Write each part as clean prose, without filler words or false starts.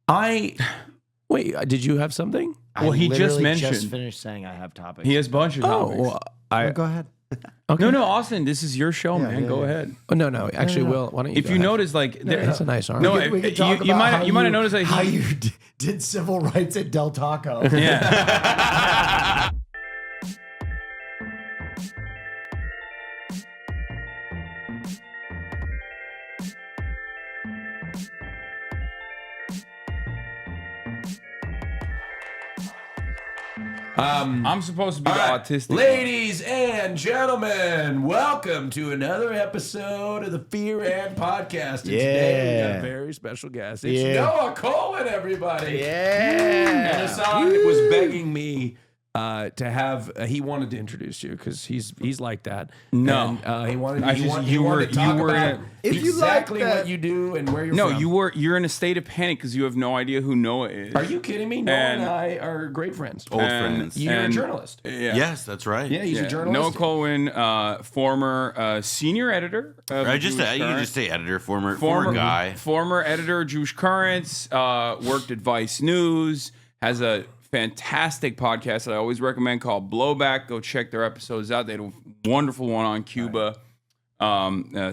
Wait, did you have something? Well, he just mentioned. Just finished saying I have topics. He has a bunch of topics. Well, go ahead. Okay. No, Austin, this is your show, man. Go ahead. Oh, no. Actually, Will, why don't you? If you notice, like, that's a nice arm. No, We could talk you about might have noticed that how you did civil rights at Del Taco. Yeah. I'm supposed to be the autistic. Ladies and gentlemen, welcome to another episode of the Fear and Podcast. And today we got a very special guest. It's Noah Coleman, everybody. Yeah. And Hassan was begging me to have. He wanted to introduce you because he's like that. No, and, he wanted. you were to talk about if you exactly like that, what you do and where you're No, from. you're in a state of panic because you have no idea who Noah is. Are you kidding me? Noah and I are great friends. Old friends. You're a journalist. Yeah. Yes, that's right. Yeah, he's a journalist. Noah Cohen, former senior editor. Of You Jewish can Current. just say editor, former guy. Former editor of Jewish Currents, worked at Vice News, has a fantastic podcast that I always recommend called Blowback. Go check their episodes out. They had a wonderful one on Cuba,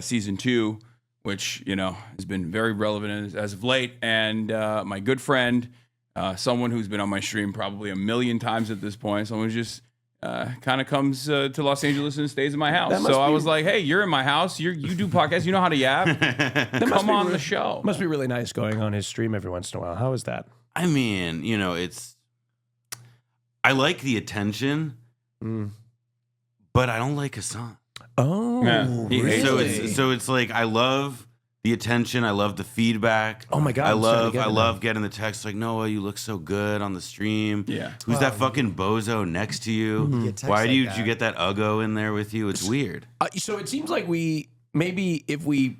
season 2, which, has been very relevant as of late. And my good friend, someone who's been on my stream probably a million times at this point, someone who just kind of comes to Los Angeles and stays in my house. So I was like, hey, you're in my house. You do podcasts. You know how to yap. Come on the show. Must be really nice going on his stream every once in a while. How is that? I mean, I like the attention, but I don't like Hassan. Oh, Yeah. He hates really? So it's like I love the attention. I love the feedback. Oh my God, I I'm starting to love get it now. getting the text like, Noah, you look so good on the stream. Yeah. Who's that fucking bozo next to you? You get texts Why like did that. you get that Uggo in there with you? It's weird. So it seems like maybe if we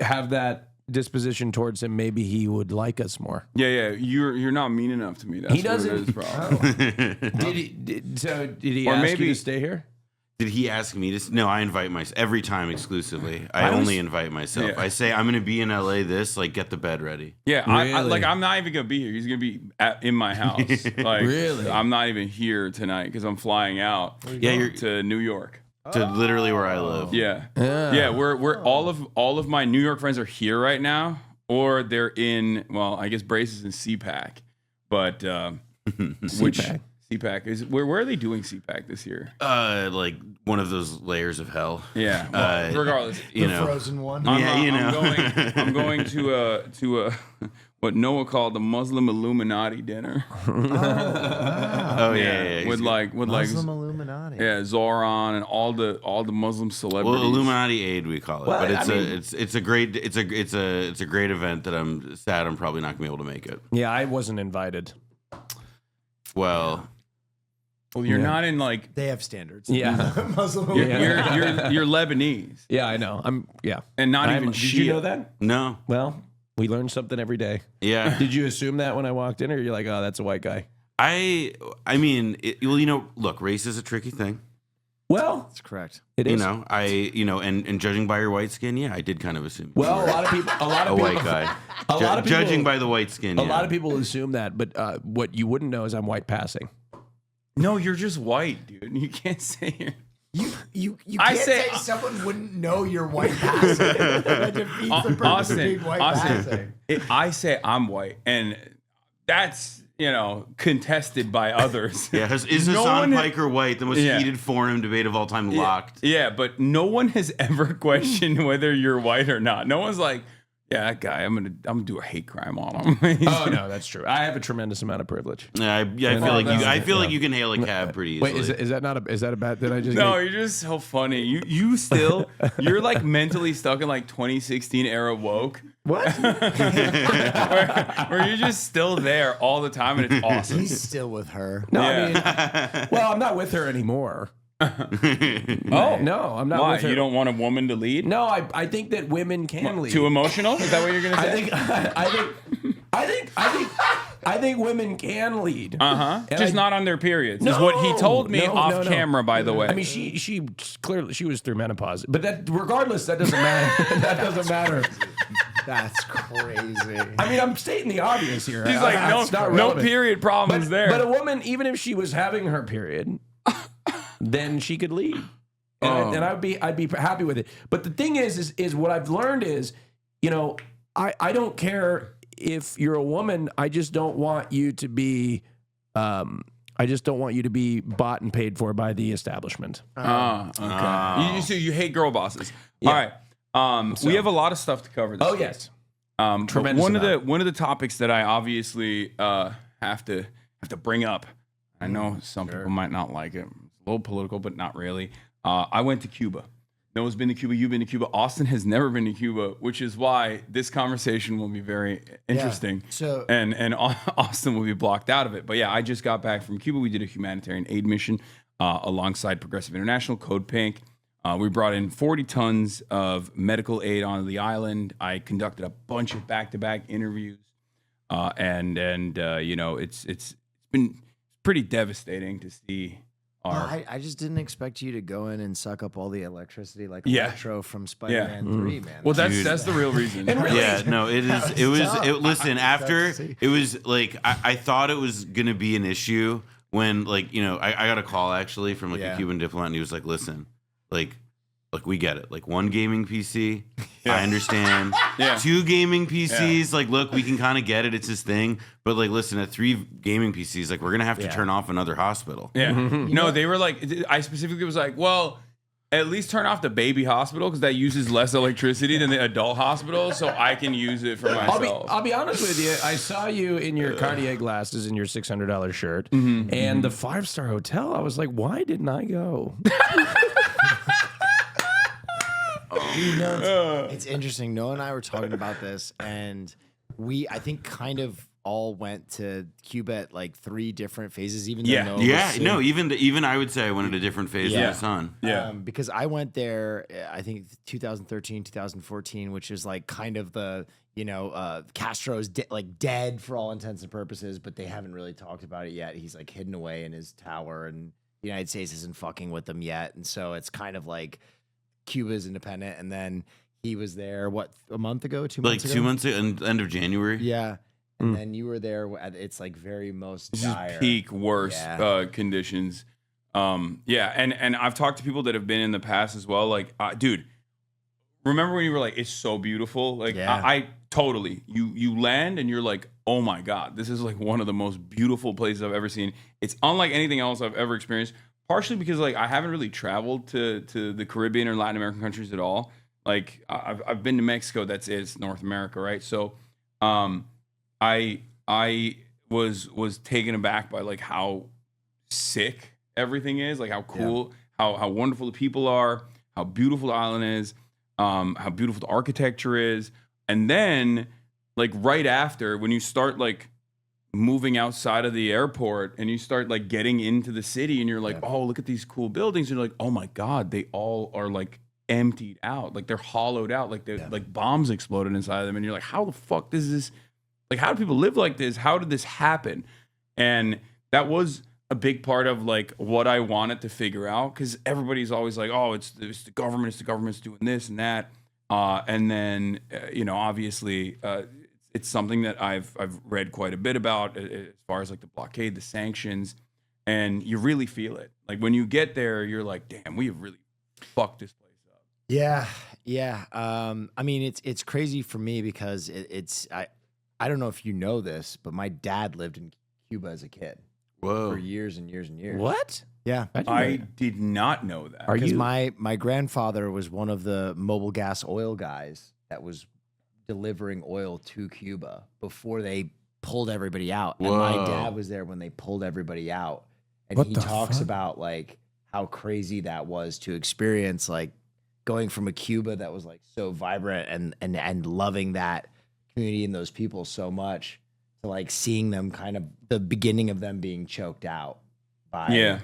have that disposition towards him, maybe he would like us more. Yeah. You're not mean enough to me. That's He doesn't- What it is, bro. Did he Or ask maybe- you to stay here? Did he ask me to? No, I invite myself every time exclusively. I I was- only invite myself. Yeah. I say I'm going to be in LA. Get the bed ready. Yeah, Really? I'm not even gonna be here. He's gonna be in my house. Like, Really? I'm not even here tonight because I'm flying out. You're to New York. to literally where I live. Yeah. We're all of my New York friends are here right now, or they're in. Well, I guess Braces and CPAC, but which CPAC. CPAC is where are they doing CPAC this year? Like one of those layers of hell. Yeah. Well, regardless, You The know. frozen one. I'm going to a what Noah called the Muslim Illuminati dinner. Oh yeah. with Muslim Illuminati. Zoran and all the Muslim celebrities. Well, Illuminati Aid we call it, Well, but it's I mean- it's a great event that I'm sad I'm probably not gonna be able to make it. Yeah, I wasn't invited. Well, You're not in like They have standards. Yeah. Muslim you're, Illuminati. you're Lebanese Yeah, I know. and not I'm- even Did Shia. you know that? no, Well, we learn something every day. yeah. Did you assume that when I walked in, or you're like, oh, that's a white guy? I mean, look, race is a tricky thing. Well, That's correct. it is. And judging by your white skin, yeah, I did kind of assume. Well, you a lot of people, were a white guy. a lot of people, Judging by the white skin, a lot of people assume that, but what you wouldn't know is I'm white passing. No, you're just white, dude. You can't say You I can't say- say someone wouldn't know you're white passing. That defeats the purpose of being white passing. I say I'm white, and that's contested by others. Yeah, is No Hassan one- Piker white? The most Yeah. heated forum debate of all time. Locked. Yeah, but no one has ever questioned whether you're white or not. No one's like, yeah, that guy, I'm gonna do a hate crime on him. Oh no, that's true. I have a tremendous amount of privilege. I feel like you can hail a cab pretty easily. Wait, is that a bad? Did I just? No, you're just so funny. You still you're like mentally stuck in like 2016 era woke. What? where you're just still there all the time and it's awesome. He's still with her. No, Yeah. I mean, well, I'm not with her anymore. Oh, No, I'm not why? with her. You don't want a woman to lead? No, I think that women can lead. Too emotional? Is that what you're gonna say? I think women can lead. Just And not on their periods. No, is what he told me no, off no, no. camera, by the way. I mean, she clearly was through menopause, but that regardless, that doesn't matter. That doesn't matter. That's crazy. I mean, I'm stating the obvious here. He's like, no period problems there. But a woman, even if she was having her period, then she could leave. And I'd be happy with it. But the thing is what I've learned is, I don't care if you're a woman. I just don't want you to be bought and paid for by the establishment. Okay. You hate girl bosses. Yeah. All right. We have a lot of stuff to cover this week. Yes. Tremendous one of the topics that I obviously have to bring up. I know some people might not like it. It's a little political, but not really. I went to Cuba. Noah's been to Cuba. You've been to Cuba. Austin has never been to Cuba, which is why this conversation will be very interesting. Yeah. So and Austin will be blocked out of it. But yeah, I just got back from Cuba. We did a humanitarian aid mission alongside Progressive International, Code Pink. We brought in 40 tons of medical aid onto the island. I conducted a bunch of back-to-back interviews, it's been pretty devastating to see. I just didn't expect you to go in and suck up all the electricity like Electro from Spider-Man 3, man. Well, that's the real reason. Listen, after it was like I thought it was gonna be an issue when I got a call actually from a Cuban diplomat, and he was like, "Listen, we get it. Like, one gaming PC, I understand. 2 gaming PCs, look, we can kind of get it. It's his thing. But listen, at 3 gaming PCs, we're gonna have to turn off another hospital." Yeah. No, they were like, I specifically was like, well, at least turn off the baby hospital because that uses less electricity than the adult hospital, so I can use it for myself. I'll be honest with you. I saw you in your Cartier glasses and your $600 shirt, and the 5-star hotel. I was like, why didn't I go? It's interesting. Noah and I were talking about this, and I think kind of all went to Cuba at 3 different phases. Even though even I would say I went at a different phase of the sun. Because I went there, I think 2013, 2014, which is kind of the Castro's dead for all intents and purposes, but they haven't really talked about it yet. He's hidden away in his tower, and the United States isn't fucking with him yet, and so it's kind of Cuba's independent, and then he was there a month ago, 2 months ago? 2 months ago, end of January. Yeah. And then you were there at its very most dire. Peak worst conditions. And I've talked to people that have been in the past as well. Dude, remember when you were it's so beautiful? I totally, you land and you're like, oh my God, this is one of the most beautiful places I've ever seen. It's unlike anything else I've ever experienced. Partially because I haven't really traveled to the Caribbean or Latin American countries at all. I've been to Mexico. That's it. It's North America, right? So, I was taken aback by how sick everything is, how cool, how wonderful the people are, how beautiful the island is, how beautiful the architecture is, and then right after when you start moving outside of the airport and you start getting into the city and you're oh, look at these cool buildings, and you're oh my God, they all are emptied out, they're hollowed out, bombs exploded inside of them, and you're how the fuck does this, how do people live like this? How did this happen? And that was a big part of what I wanted to figure out, because everybody's always oh, it's the government's doing this and that, and then obviously it's something that I've read quite a bit about as far as the blockade, the sanctions, and you really feel it. When you get there, you're damn, we have really fucked this place up. Yeah. I mean, it's crazy for me because I don't know if you know this, but my dad lived in Cuba as a kid. Whoa. For years and years and years. What? Yeah. I did not know that. Because my grandfather was one of the mobile gas oil guys that was delivering oil to Cuba before they pulled everybody out. Whoa. And my dad was there when they pulled everybody out. And he talks about how crazy that was to experience, going from a Cuba that was so vibrant and loving that community and those people so much to seeing them kind of the beginning of them being choked out by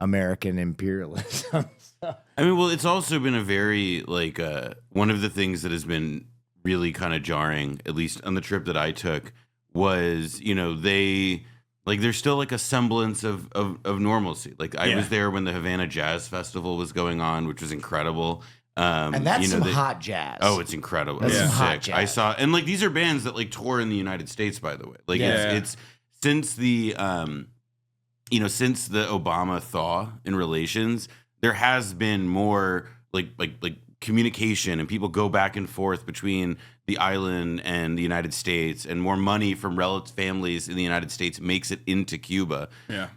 American imperialism. I mean, well, it's also been a very one of the things that has been really kind of jarring, at least on the trip that I took, was there's still a semblance of normalcy. I was there when the Havana Jazz Festival was going on, which was incredible. And that's some hot jazz. Oh, it's incredible. That's It's some sick. hot jazz. I saw, and like these are bands that like tour in the United States, by the way. Like it's since the since the Obama thaw in relations, there has been more like communication, and people go back and forth between the island and the United States, and more money from relative families in the United States makes it into Cuba. Yeah.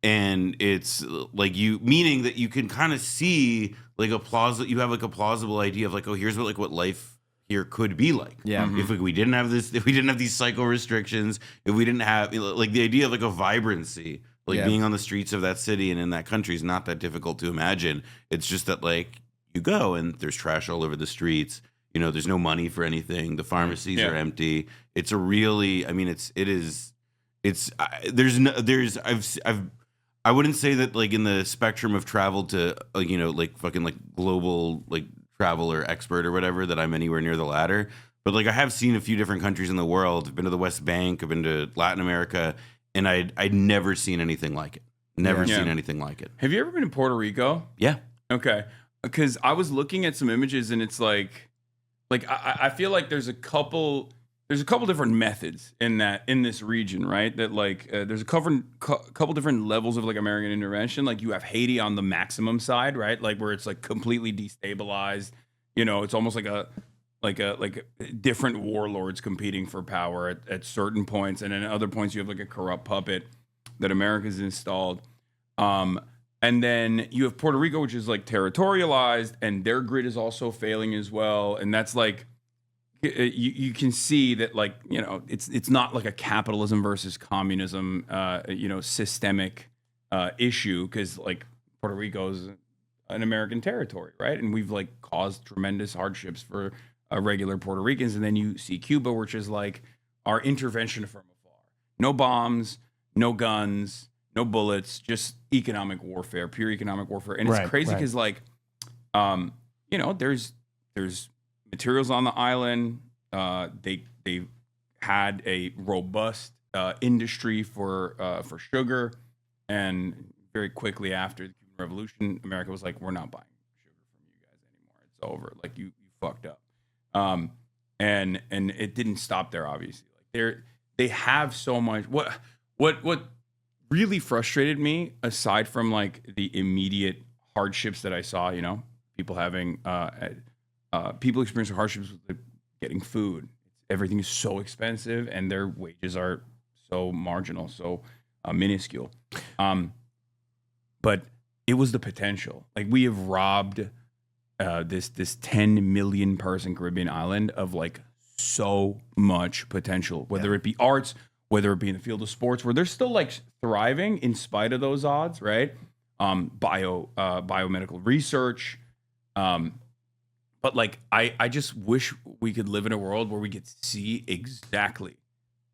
And it's like meaning that you can kind of see like you have like a plausible idea of like, oh, here's what life here could be like. Yeah. If we didn't have these cycle restrictions, if we didn't have like the idea of like a vibrancy, like being on the streets of that city and in that country is not that difficult to imagine. It's just that like you go and there's trash all over the streets. There's no money for anything. The pharmacies are empty. It's a really, I mean, I wouldn't say that like in the spectrum of travel to like fucking like global like travel or expert or whatever that I'm anywhere near the latter. But like I have seen a few different countries in the world. I've been to the West Bank. I've been to Latin America, and I'd never seen anything like it. Never seen anything like it. Have you ever been to Puerto Rico? Yeah. Okay. Because I was looking at some images, and it's like I feel like there's a couple different methods in this region, right? That like there's a couple different levels of like American intervention. Like you have Haiti on the maximum side, right? Like where it's like completely destabilized. It's almost like a different warlords competing for power at certain points, and then at other points you have like a corrupt puppet that America's installed. And then you have Puerto Rico, which is like territorialized, and their grid is also failing as well. And that's like, you can see that like, it's not like a capitalism versus communism, systemic issue, because like Puerto Rico is an American territory, right? And we've like caused tremendous hardships for regular Puerto Ricans. And then you see Cuba, which is like our intervention from afar. No bombs, no guns, no bullets, just economic warfare, pure economic warfare. And it's crazy because like, there's materials on the island. They had a robust industry for sugar, and very quickly after the Cuban Revolution, America was like, we're not buying sugar from you guys anymore. It's over. Like you fucked up. And it didn't stop there. Obviously, like they have so much. What really frustrated me, aside from like the immediate hardships that I saw, people having people experiencing hardships with getting food. Everything is so expensive, and their wages are so marginal, so minuscule. But it was the potential. Like we have robbed this 10 million person Caribbean island of like so much potential, whether it be arts, whether it be in the field of sports, where they're still like thriving in spite of those odds, right? Biomedical research. But like, I just wish we could live in a world where we could see exactly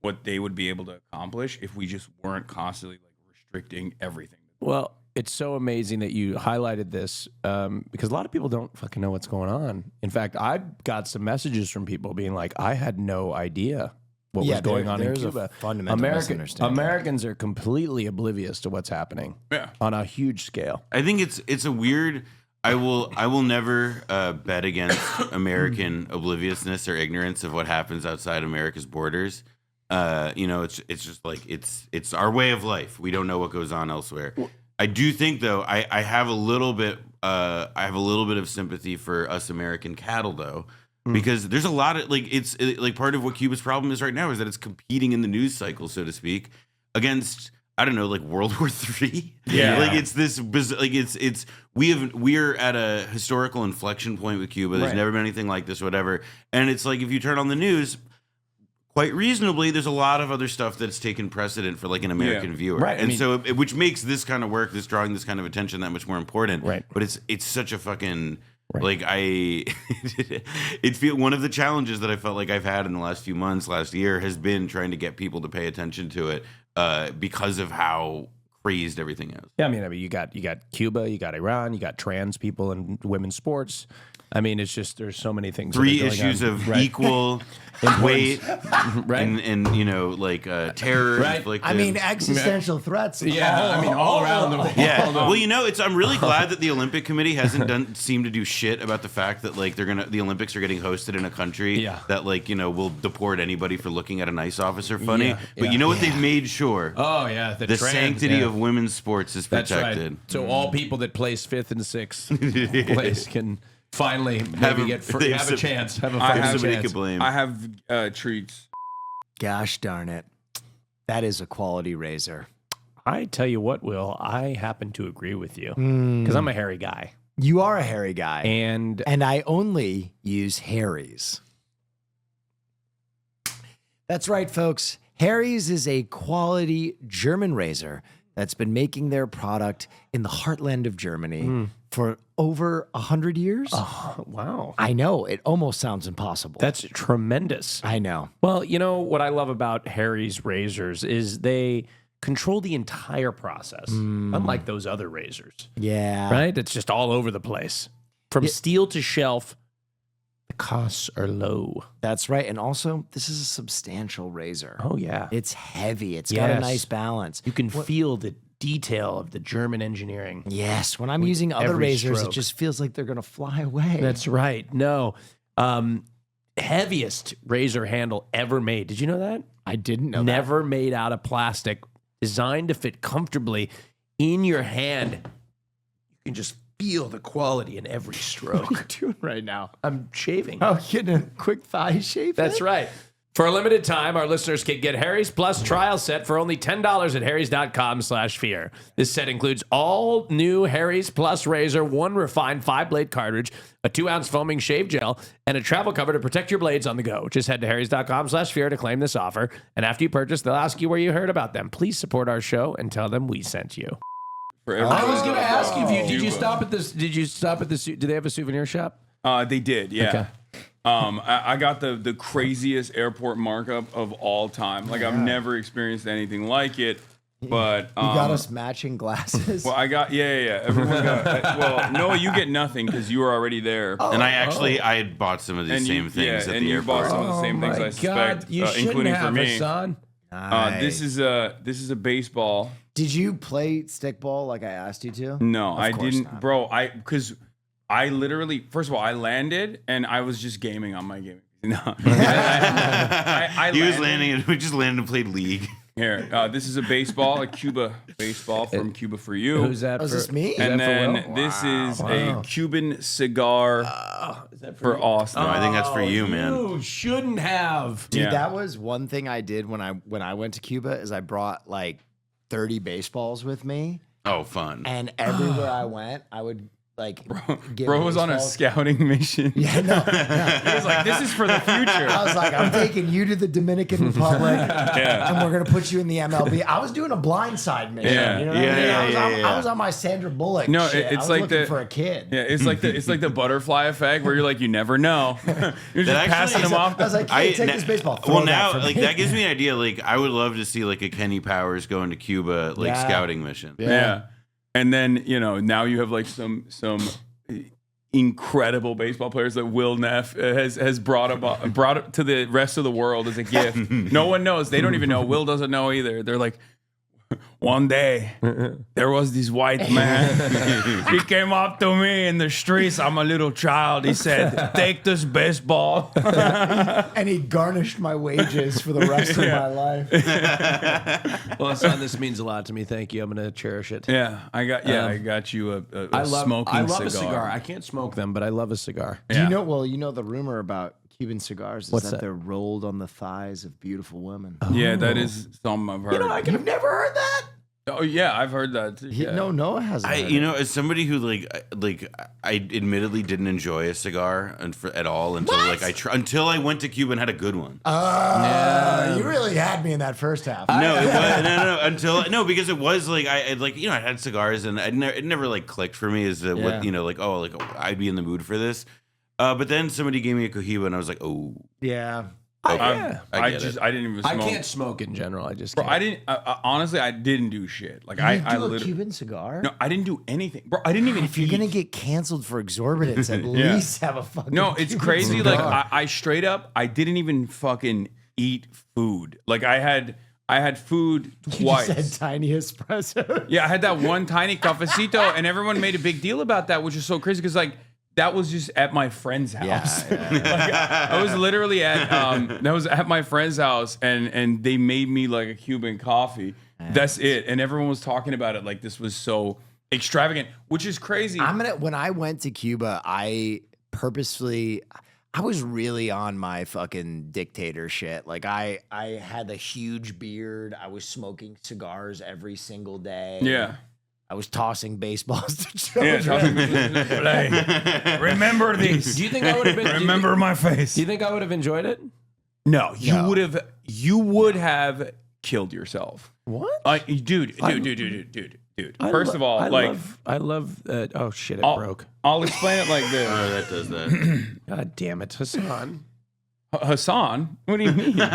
what they would be able to accomplish if we just weren't constantly like restricting everything. Well, it's so amazing that you highlighted this because a lot of people don't fucking know what's going on. In fact, I've got some messages from people being like, I had no idea what was going on in Cuba. Americans are completely oblivious to what's happening on a huge scale. I think it's a weird. I will never bet against American obliviousness or ignorance of what happens outside America's borders. It's just like it's our way of life. We don't know what goes on elsewhere. I do think though I have a little bit of sympathy for us American cattle though. Because there's a lot of like part of what Cuba's problem is right now is that it's competing in the news cycle, so to speak, against I don't know, like World War III. Yeah, like it's this like we're at a historical inflection point with Cuba. There's never been anything like this, whatever. And it's like if you turn on the news, quite reasonably, there's a lot of other stuff that's taken precedent for like an American viewer, right? And so which makes this kind of work, drawing this kind of attention that much more important, right? But it's such a fucking. Like one of the challenges that I felt like I've had in the last year has been trying to get people to pay attention to it because of how crazed everything is. Yeah, I mean, you got Cuba, you got Iran, you got trans people in women's sports. I mean, it's just there's so many things. 3 that are going issues on. of equal weight right? and you know, like terror Right. inflicted. I mean, existential threats. Yeah, I mean, all around the world. yeah. Well, you know, I'm really glad that the Olympic Committee hasn't seemed to do shit about the fact that like the Olympics are getting hosted in a country that like, you know, will deport anybody for looking at an ICE officer funny. Yeah, But you know what they've made sure? Oh yeah, The sanctity of women's sports is That's protected. right. So all people that place 5th and 6th place can finally have a chance. Have a fighting somebody chance. could blame. I have treats. Gosh darn it. That is a quality razor. I tell you what, Will, I happen to agree with you because I'm a hairy guy, You are a hairy guy. and And I only use Harry's. That's right, folks. Harry's is a quality German razor that's been making their product in the heartland of Germany for over 100 years. wow, I know. It almost sounds impossible. that's tremendous. I know. Well, you know what I love about Harry's razors is they control the entire process, unlike those other razors, Yeah. right? It's just all over the place. From steel to shelf, the costs are low. That's right. And also, this is a substantial razor. Oh, yeah. It's heavy. It's got a Yes. nice balance. You can feel the detail of the German engineering. Yes. When I'm using other every razors, stroke. it just feels like they're going to fly away. That's right. No. Heaviest razor handle ever made. Did you know that? I didn't know Never made out of plastic, designed to fit comfortably in your hand. You can just feel the quality in every stroke. What are you doing right now? I'm shaving. Oh, getting a quick thigh shave? That's right. For a limited time, our listeners can get Harry's Plus trial set for only $10 at harrys.com/fear. This set includes all new Harry's Plus razor, 1 refined 5-blade cartridge, a 2-ounce foaming shave gel, and a travel cover to protect your blades on the go. Just head to harrys.com/fear to claim this offer. And after you purchase, they'll ask you where you heard about them. Please support our show and tell them we sent you. I was going to ask you if did you stop at this? Did you stop at this? Do they have a souvenir shop? They did, yeah. Okay. I got the craziest airport markup of all time. Like I've never experienced anything like it. But You got us matching glasses? well, I got everyone got. Well, Noah, you get nothing because you were already there. And I had bought some of these same things at and the you bought airport. some of the same things I suspect, you shouldn't including have for me. Hassan. This is a baseball. Did you play stickball like I asked you to? No, I course didn't, not. bro. Because I literally, first of all, I landed and I was just gaming on my game. No, I He was landed. landing and we just landed and played League. Here, this is a baseball, a Cuba baseball from Cuba for you. Who's that? Oh, is for? this me? Is And that for then Will? this is a Cuban cigar Is that for Austin. No, I think that's for you, man. You shouldn't have. Dude, Yeah. that was one thing I did when I went to Cuba is I brought like 30 baseballs with me. Oh, fun. And everywhere I went, I would like get Bro was on a baseballs. scouting mission. Yeah, no. He was like, "This is for the future." I was like, I'm taking you to the Dominican Republic, and we're gonna put you in the MLB. I was doing a blindside mission. Yeah. You know what I mean? Yeah. I was on my Sandra Bullock. No, shit. it's I was like looking the- for a kid. Yeah, it's like the butterfly effect where you're like, you never know. You're just That actually passing is them a- off. I was like, hey, take this baseball. Throw Well, that now for like me. that gives me an idea. Like I would love to see like a Kenny Powers going to Cuba like Yeah. scouting mission. Yeah. And then, now you have like some incredible baseball players that Will Neff has brought up to the rest of the world as a gift. No one knows. They don't even know. Will doesn't know either. They're like, one day there was this white man. He came up to me in the streets. I'm a little child. He said, "Take this baseball." And he garnished my wages for the rest of my life. Well, Hassan, this means a lot to me. Thank you. I'm going to cherish it. Yeah, I got you a smoking I love cigar. a cigar. I can't smoke them, but I love a cigar. Do you know? Well, you know the rumor about Cuban cigars is What's that that? they're rolled on the thighs of beautiful women. Yeah, that is something I've heard. You've never heard that? Oh yeah, I've heard that too. Yeah. No, Noah hasn't. heard You it. know, as somebody who I admittedly didn't enjoy a cigar at all until until I went to Cuba and had a good one. You really had me in that first half. No, because it was like I had cigars and it never like clicked for me as I'd be in the mood for this. But then somebody gave me a Cohiba and I was like, oh. Yeah. Yeah. I didn't even smoke. I can't smoke in general. I just Bro, can't. I didn't. Honestly, I didn't do shit. Like You I do a literally. Cuban cigar? No, I didn't do anything, bro. I didn't even. If you're gonna eat. get canceled for exorbitance, at least have a fucking. No, it's Cuban crazy. cigar. Like I straight up, I didn't even fucking eat food. Like I had food twice. You just had tiny espresso. Yeah, I had that one tiny cafecito, and everyone made a big deal about that, which is so crazy because like that was just at my friend's house. Like, I was literally at my friend's house, and they made me like a Cuban coffee. That's it, and everyone was talking about it like this was so extravagant, which is crazy. When I went to Cuba, I was really on my fucking dictator shit. Like I had a huge beard. I was smoking cigars every single day. Yeah. I was tossing baseballs to children. Remember these. Do you think I would have been? Remember my face. Do you think I would have enjoyed it? No, you would have killed yourself. What? Dude. First of all, I love. Oh shit! It broke. I'll explain it like this. Oh, that does that. God damn it, Hassan. Hassan, what do you mean? What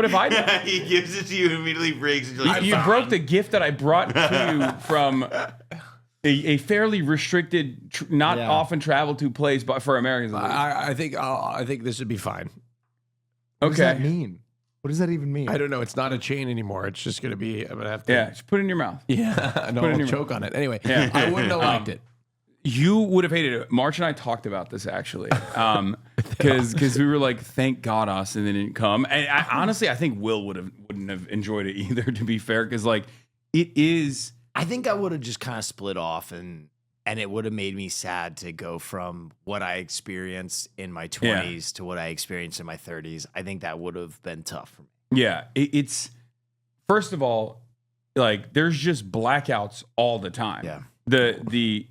if I don't? He gives it to you and immediately breaks it. You're like, You broke the gift that I brought to you from a fairly restricted, not often traveled to place, but for Americans. I think this would be fine. What does that mean? What does that even mean? I don't know. It's not a chain anymore. It's just gonna be. I'm gonna have to. Yeah, just put it in your mouth. Yeah. No, Put it in I'll your choke on it. Anyway, Yeah. I wouldn't have liked it. You would have hated it. March and I talked about this actually, because we were like, "Thank God us," and they didn't come. And honestly, I think Will wouldn't have enjoyed it either. To be fair, because like it is. I think I would have just kind of split off, and it would have made me sad to go from what I experienced in my 20s to what I experienced in my 30s. I think that would have been tough for me. Yeah, it's first of all, like there's just blackouts all the time. Yeah. The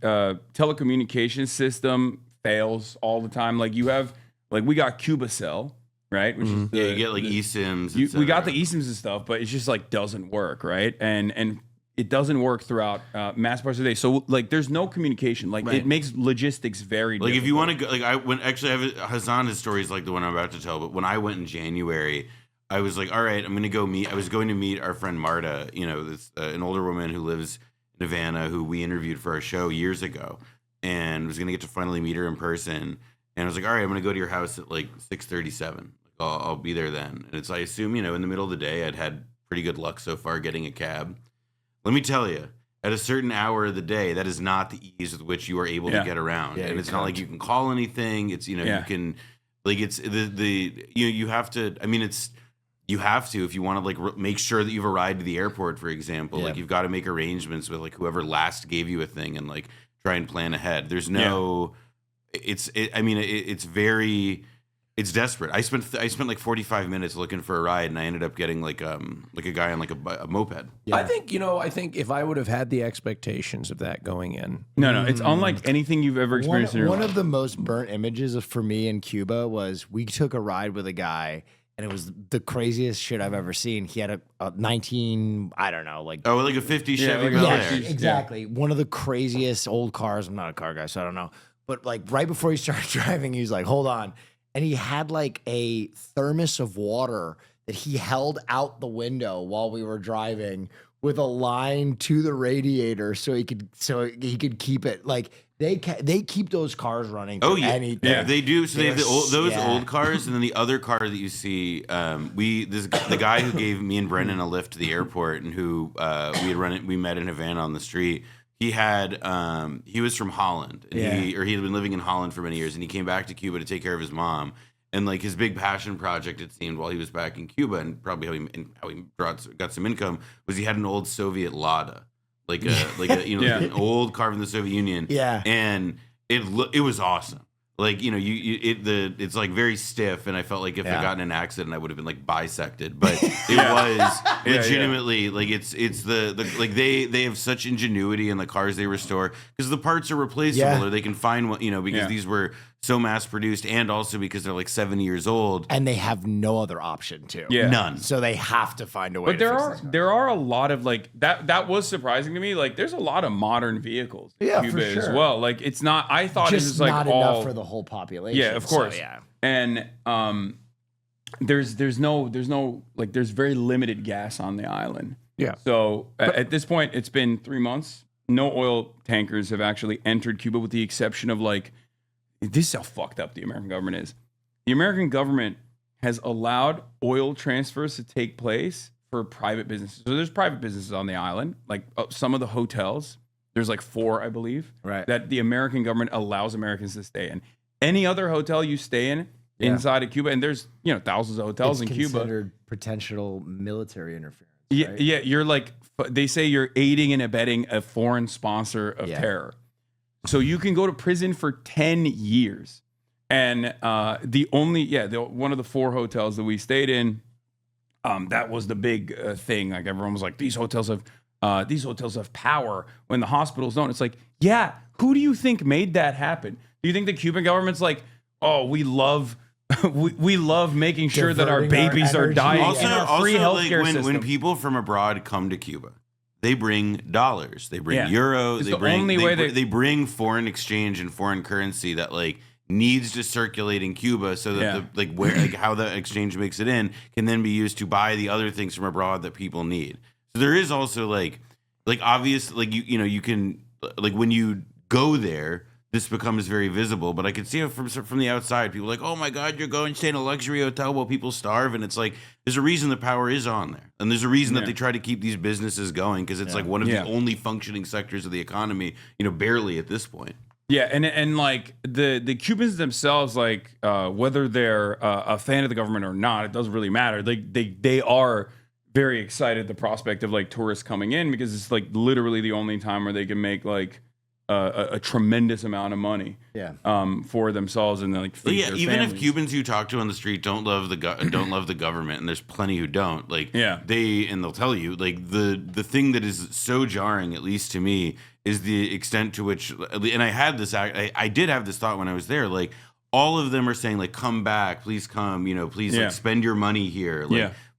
telecommunications system fails all the time. Like you have, like we got Cuba Cell, right? Which is you get like eSIMs. we got the eSIMs and stuff, but it just like doesn't work, right? And it doesn't work throughout mass parts of the day. So like there's no communication. Like it makes logistics very like difficult. if you want to go, like Hassan's story is like the one I'm about to tell. But when I went in January, I was like, all right, I'm going to go meet. I was going to meet our friend Marta. You know, this an older woman who lives in Havana, who we interviewed for our show years ago, and was going to get to finally meet her in person. And I was like, all right, I'm going to go to your house at like 6:37. Like, I'll be there then. And it's, I assume, you know, in the middle of the day, I'd had pretty good luck so far getting a cab. Let me tell you, at a certain hour of the day, that is not the ease with which you are able to get around. Yeah, and it's not like you can call anything. It's, you know, you can, like, it's you have to, I mean, it's, you have to, if you want to like make sure that you've arrived to the airport, for example, like you've got to make arrangements with like whoever last gave you a thing and like try and plan ahead. There's no, it's very, it's desperate. I spent like 45 minutes looking for a ride, and I ended up getting like a guy on like a moped. Yeah. I think if I would have had the expectations of that going in. No, it's unlike anything you've ever experienced in your life. One of the most burnt images for me in Cuba was we took a ride with a guy, and it was the craziest shit I've ever seen. He had a 19, I don't know, like a 50 Chevy Bel yeah, Air. exactly. One of the craziest old cars. I'm not a car guy, so I don't know. But like right before he started driving, he was like, "Hold on." And he had like a thermos of water that he held out the window while we were driving with a line to the radiator so he could keep it. Like they keep those cars running. Oh yeah, anything. They do. So they have those yeah. old cars, and then the other car that you see. The guy who gave me and Brendan a lift to the airport, and who we met in Havana on the street. He was from Holland, and he had been living in Holland for many years, and he came back to Cuba to take care of his mom. And like his big passion project, it seemed, while he was back in Cuba, and probably how he got some income, was he had an old Soviet Lada, like an old car from the Soviet Union. Yeah, and it was awesome. Like, you know, it's like very stiff, and I felt like if I got in an accident, I would have been like bisected. But it was legitimately like it's like they have such ingenuity in the cars they restore, because the parts are replaceable or they can find one, you know, because these were so mass produced, and also because they're like 70 years old, and they have no other option to. Yeah. None. So they have to find a way. But there are a lot of like that was surprising to me. Like there's a lot of modern vehicles in Cuba for sure. as well. Like it's not. I thought just it was like not all enough for the whole population. Yeah, of course. So, yeah. and there's very limited gas on the island. Yeah. So at this point, it's been 3 months. No oil tankers have actually entered Cuba, with the exception of this is how fucked up the American government is. The American government has allowed oil transfers to take place for private businesses. So there's private businesses on the island, some of the hotels. There's 4, I believe, right, that the American government allows Americans to stay in. Any other hotel you stay in inside of Cuba, and there's thousands of hotels in Cuba. It's considered potential military interference. Yeah, right? yeah, you're they say you're aiding and abetting a foreign sponsor of terror. So you can go to prison for 10 years. And one of the 4 hotels that we stayed in, that was the big thing. Everyone was like, these hotels have power when the hospitals don't. It's who do you think made that happen? Do you think the Cuban government's we love we love making sure that our babies are dying? Also, free healthcare when system. people from abroad come to Cuba, they bring dollars, they bring euro, they bring foreign exchange and foreign currency that needs to circulate in Cuba, so that how the exchange makes it in can then be used to buy the other things from abroad that people need. So there is also obvious you can when you go there, this becomes very visible. But I could see it from the outside. People are oh my God, you're going to stay in a luxury hotel while people starve, and it's there's a reason the power is on there, and there's a reason that they try to keep these businesses going, because it's one of the only functioning sectors of the economy, barely at this point. Yeah, and the Cubans themselves, whether they're a fan of the government or not, it doesn't really matter. They are very excited at the prospect of tourists coming in, because it's literally the only time where they can make a tremendous amount of money for themselves, and feed their even families. If Cubans you talk to on the street don't love the government, and there's plenty who don't, they'll tell you the thing that is so jarring, at least to me, is the extent to which, and I did have this thought when I was there, all of them are saying come back, please come, please spend your money here,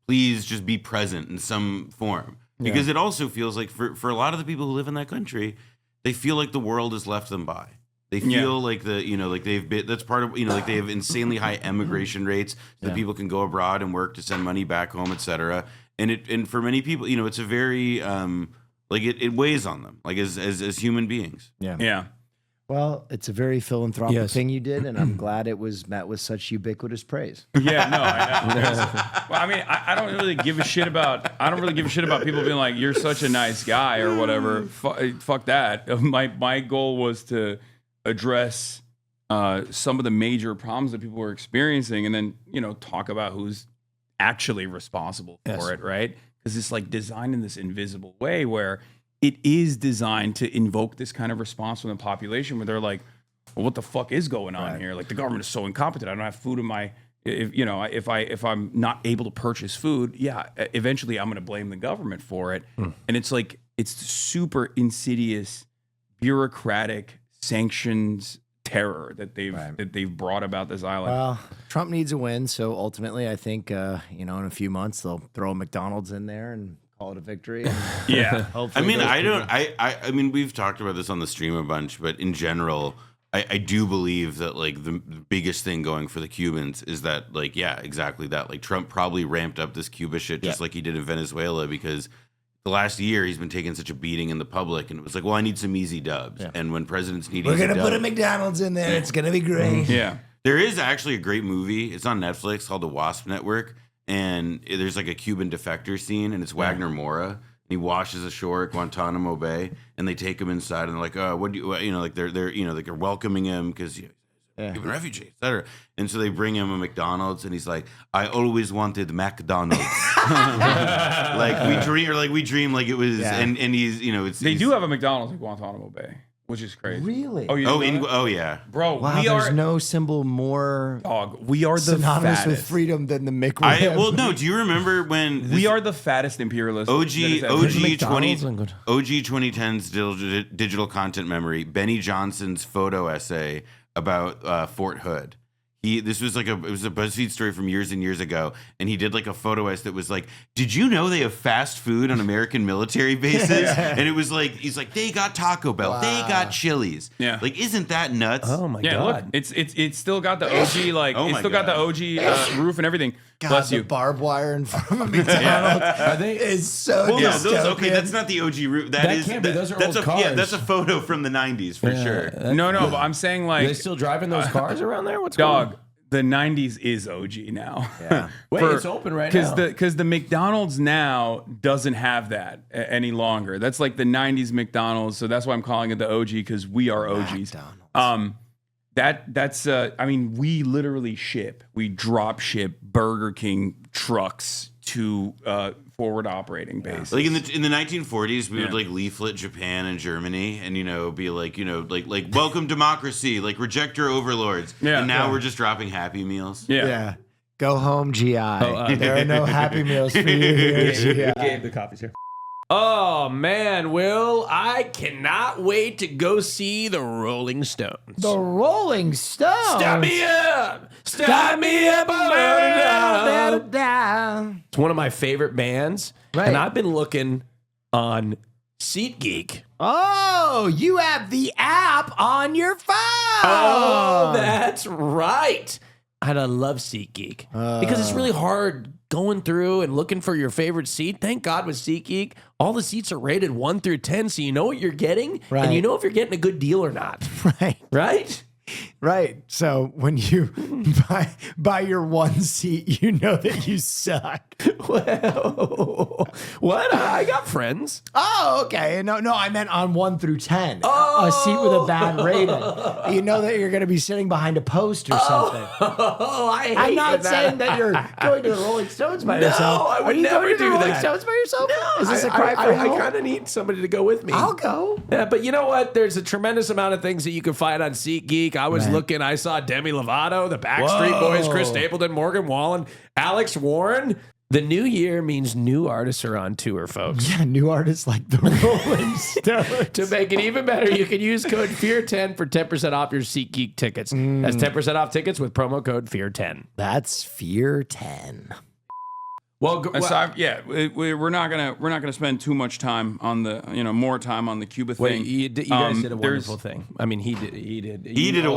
please just be present in some form, because it also feels for a lot of the people who live in that country, they feel the world has left them by. They feel they've been, that's part of, they have insanely high emigration rates, so that people can go abroad and work to send money back home, etc. And for many people, it's a very, it weighs on them, as human beings. Yeah. Well, it's a very philanthropic thing you did, and I'm glad it was met with such ubiquitous praise. Yeah, no, I know. Well, I mean, I don't really give a shit about people being you're such a nice guy or whatever. Fuck that. My goal was to address some of the major problems that people were experiencing, and then talk about who's actually responsible for it, right? Because it's designed in this invisible way where it is designed to invoke this kind of response from the population, where they're well, what the fuck is going on here? The government is so incompetent. I don't have food in my, if I'm not able to purchase food, eventually I'm going to blame the government for it. And it's it's super insidious, bureaucratic sanctions terror that they've brought about this island. Well, Trump needs a win, so ultimately I think in a few months they'll throw a McDonald's in there and call it a victory. Hopefully I mean, we've talked about this on the stream a bunch, but in general, I do believe that the biggest thing going for the Cubans is that exactly that. Trump probably ramped up this Cuba shit just like he did in Venezuela, because the last year he's been taking such a beating in the public, and it was well, I need some easy dubs. And when presidents need we're gonna put a McDonald's in there, it's gonna be great. There is actually a great movie, it's on Netflix, called The Wasp Network, and there's a Cuban defector scene, and it's Wagner Moura, and he washes ashore at Guantanamo Bay, and they take him inside, and they're what do you they're welcoming him because Cuban refugee, etc. And so they bring him a McDonald's, and he's I always wanted McDonald's. we dream it was, and he's they do have a McDonald's in Guantanamo Bay, which is crazy. Really? Oh, yeah. Bro, wow, there's no symbol more we are the synonymous fattest with freedom than the McRib. No, do you remember when we are the fattest imperialist? OG 2010's digital content memory, Benny Johnson's photo essay about Fort Hood. This was like it was a BuzzFeed story from years and years ago, and he did like a photo that was like, did you know they have fast food on American military bases? And it was like, he's like, they got Taco Bell, they got Chili's. Yeah. Like, isn't that nuts? Oh my Yeah, God. look, it's still got the OG it's still got the OG roof and everything. God, Bless the you. barbed wire in front of McDonald's Are they? is so Well, no, dystopian. okay, that's not the OG roof. That can't be. Those are that's old Yeah, cars. that's a photo from the 90s for sure. No, but I'm saying Are like they still driving those cars around there? What's going on? dog. The 90s is OG now. Yeah. Wait, it's open right now. Because the McDonald's now doesn't have that any longer. That's like the 90s McDonald's. So that's why I'm calling it the OG, because we are OGs. That's I mean, we literally we drop ship Burger King trucks to forward operating base. Like in the 1940s, we would like leaflet Japan and Germany, and be like like welcome democracy, like reject your overlords. Yeah, and now we're just dropping Happy Meals. Yeah. Go home, GI. There are no Happy Meals for you here, GI. Gabe, the coffee's here. Oh man, Will, I cannot wait to go see the Rolling Stones. The Rolling Stones. Stop me up! Stop me up! It's one of my favorite bands, Right. and I've been looking on SeatGeek. Oh, you have the app on your phone. Oh, that's right. And I love SeatGeek because it's really hard going through and looking for your favorite seat. Thank God with SeatGeek, all the seats are rated 1 through 10, so you know what you're getting, Right. and you know if you're getting a good deal or not. Right. Right? Right. So when you buy your one seat, you know that you suck. Well, what? I got friends. Oh, okay. No, I meant on 1 through 10. A seat with a bad rating. You know that you're going to be sitting behind a post or something. Oh, I'm not saying that you're going to the Rolling Stones by yourself. I would Are you never going to do the Rolling that. Stones by yourself? No, Is this a cry for help? I kind of need somebody to go with me. I'll go. Yeah, but you know what? There's a tremendous amount of things that you can find on SeatGeek. I was Right. looking. I saw Demi Lovato, the Backstreet Boys, Chris Stapleton, Morgan Wallen, Alex Warren. The new year means new artists are on tour, folks. Yeah, new artists like the Rolling Stones. To make it even better, you can use code FEAR10 for 10% off your SeatGeek tickets. That's 10% off tickets with promo code FEAR10. That's Fear 10. Well, we're not gonna spend too much time on the more time on the Cuba thing. wait, you guys did a wonderful thing. I mean, he did. He did a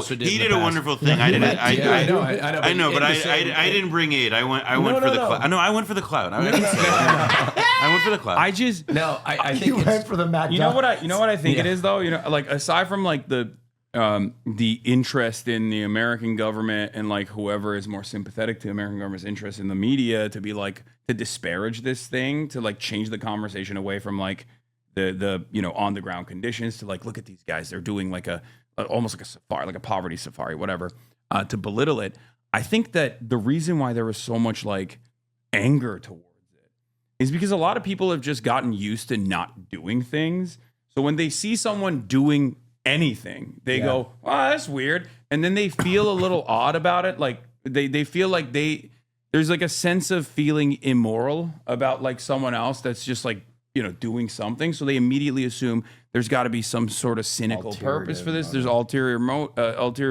wonderful thing. I didn't. I know, but I didn't bring aid. I went for the cloud. No, I went for the cloud. I went for the cloud. I just I think You went for the McDonald's. You know what I think it is though. Like aside from like the interest in the American government and like whoever is more sympathetic to the American government's interest in the media to be like to disparage this thing, to like change the conversation away from like the on the ground conditions to like look at these guys, they're doing like a almost like a safari, like a poverty safari, whatever, to belittle it. I think that the reason why there was so much like anger towards it is because a lot of people have just gotten used to not doing things. So when they see someone doing anything, they go, "Oh, that's weird," and then they feel a little odd about it. Like they feel like there's like a sense of feeling immoral about like someone else that's just like doing something. So they immediately assume there's got to be some sort of cynical purpose for this. There's ulterior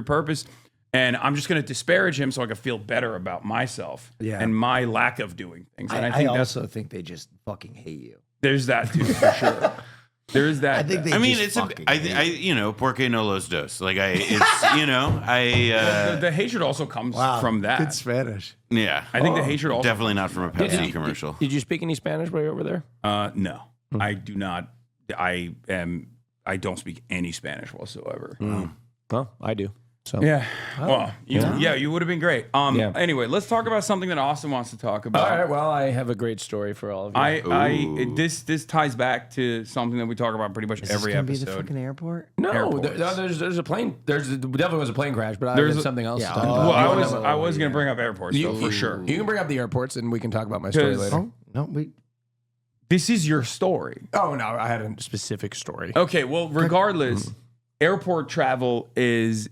purpose, and I'm just going to disparage him so I can feel better about myself and my lack of doing things. And I also think they just fucking hate you. There's that too, for sure. There is that. I think they porque no los dos. Like the hatred also comes from that. Good Spanish. Yeah, I think the hatred also definitely not from a Pepsi commercial. Did you speak any Spanish while you were over there? No, I do not. I don't speak any Spanish whatsoever. Well, I do. So Yeah. Well, you would have been great. Anyway, let's talk about something that Austin wants to talk about. All right. Well, I have a great story for all of you. This ties back to something that we talk about pretty much every Be the episode. fucking airport? No, there's a plane. There definitely was a plane crash, but There's there's something else. yeah, to talk oh, about. I was going to bring up airports though, for sure. You can bring up the airports, and we can talk about my story 'Cause- later. Oh, no, we. This is your story. Oh no, I had a specific story. Okay, well, regardless, airport travel is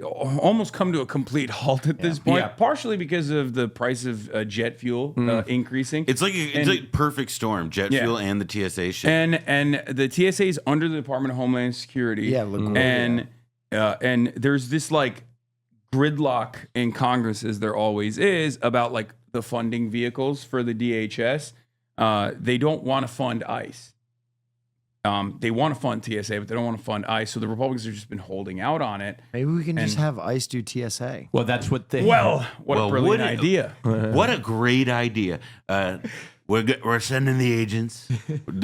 almost come to a complete halt at this point. Yeah. Partially because of the price of jet fuel increasing. It's like perfect storm, jet fuel and the TSA shit. And the TSA is under the Department of Homeland Security. Yeah, LaGuardia. and there's this like gridlock in Congress, as there always is, about like the funding vehicles for the DHS. They don't want to fund ICE. They want to fund TSA, but they don't want to fund ICE. So the Republicans have just been holding out on it. Maybe we can just have ICE do TSA. Well, that's what they. What a brilliant idea! What a great idea. We're sending the agents.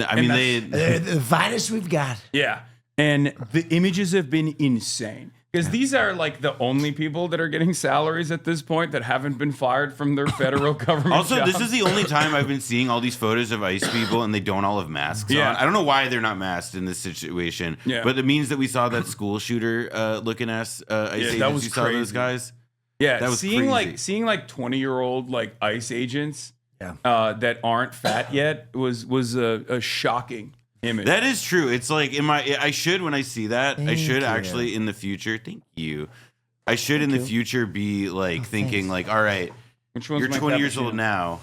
I mean, They're the finest we've got. Yeah, and the images have been insane. Because these are like the only people that are getting salaries at this point that haven't been fired from their federal government also, jobs. this is the only time I've been seeing all these photos of ICE people and they don't all have masks on. I don't know why they're not masked in this situation, but it means that we saw that school shooter looking ass ICE agents. that was you saw those guys? Yeah, that was seeing crazy. like 20-year-old like ICE agents that aren't fat yet was a shocking image. That is true. It's like I should when I see that. I should you. actually in the future. Thank you. I should in the future be like thinking like, all right, Which one's you're my 20 years cappuccino? old now,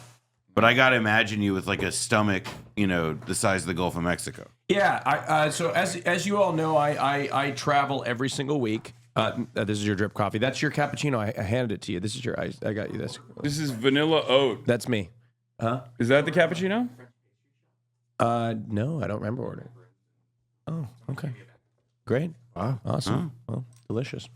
but I gotta imagine you with like a stomach, the size of the Gulf of Mexico. Yeah. So as you all know, I travel every single week. This is your drip coffee. That's your cappuccino. I handed it to you. This is your ice. I got you this. This is vanilla oat. That's me. Huh? Is that the cappuccino? No, I don't remember ordering. Oh, okay. Great. Wow. Awesome. Well, delicious.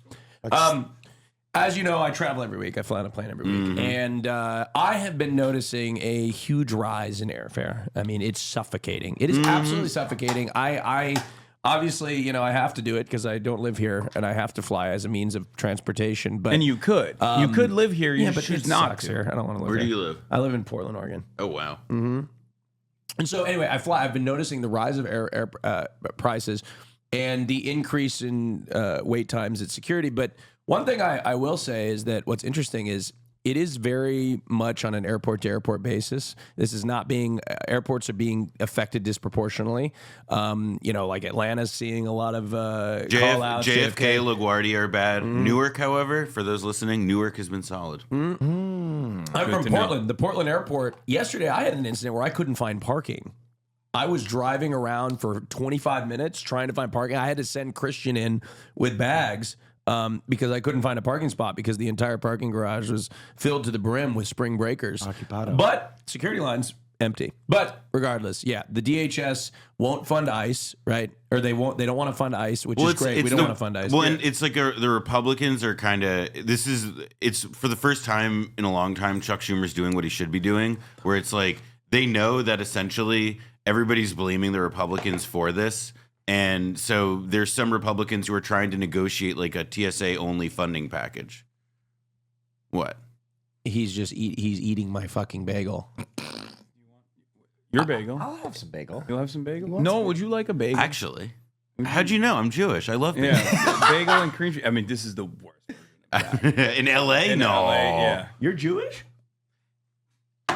As you know, I travel every week. I fly on a plane every week. And I have been noticing a huge rise in airfare. I mean, it's suffocating. It is absolutely suffocating. I obviously, I have to do it because I don't live here and I have to fly as a means of transportation. But And you could live here. You but choose it not sucks to. here. I don't want to live Where here. do you live? I live in Portland, Oregon. Oh wow. And so anyway, I fly. I've been noticing the rise of air prices and the increase in wait times at security. But one thing I will say is that what's interesting is it is very much on an airport to airport basis. This is not being airports are being affected disproportionately. Like Atlanta's seeing a lot of call outs. JFK, LaGuardia are bad. Newark, however, for those listening, Newark has been solid. I'm from Portland. The Portland airport. Yesterday, I had an incident where I couldn't find parking. I was driving around for 25 minutes trying to find parking. I had to send Christian in with bags because I couldn't find a parking spot because the entire parking garage was filled to the brim with spring breakers. Occupado. But security lines empty. But regardless, the DHS won't fund ICE, right? Or they won't. They don't want to fund ICE, which is great. We don't want to fund ICE. Well, and it's like the Republicans are kind of. It's for the first time in a long time. Chuck Schumer's doing what he should be doing, where it's like they know that essentially everybody's blaming the Republicans for this. And so there's some Republicans who are trying to negotiate like a TSA only funding package. What? He's eating my fucking bagel. Your bagel. I'll have some bagel. You'll have some bagel? No, would you like a bagel? Actually, how'd you know? I'm Jewish. I love bagels. Yeah, bagel and cream cheese. I mean, this is the worst. In LA? No. LA, yeah. You're Jewish?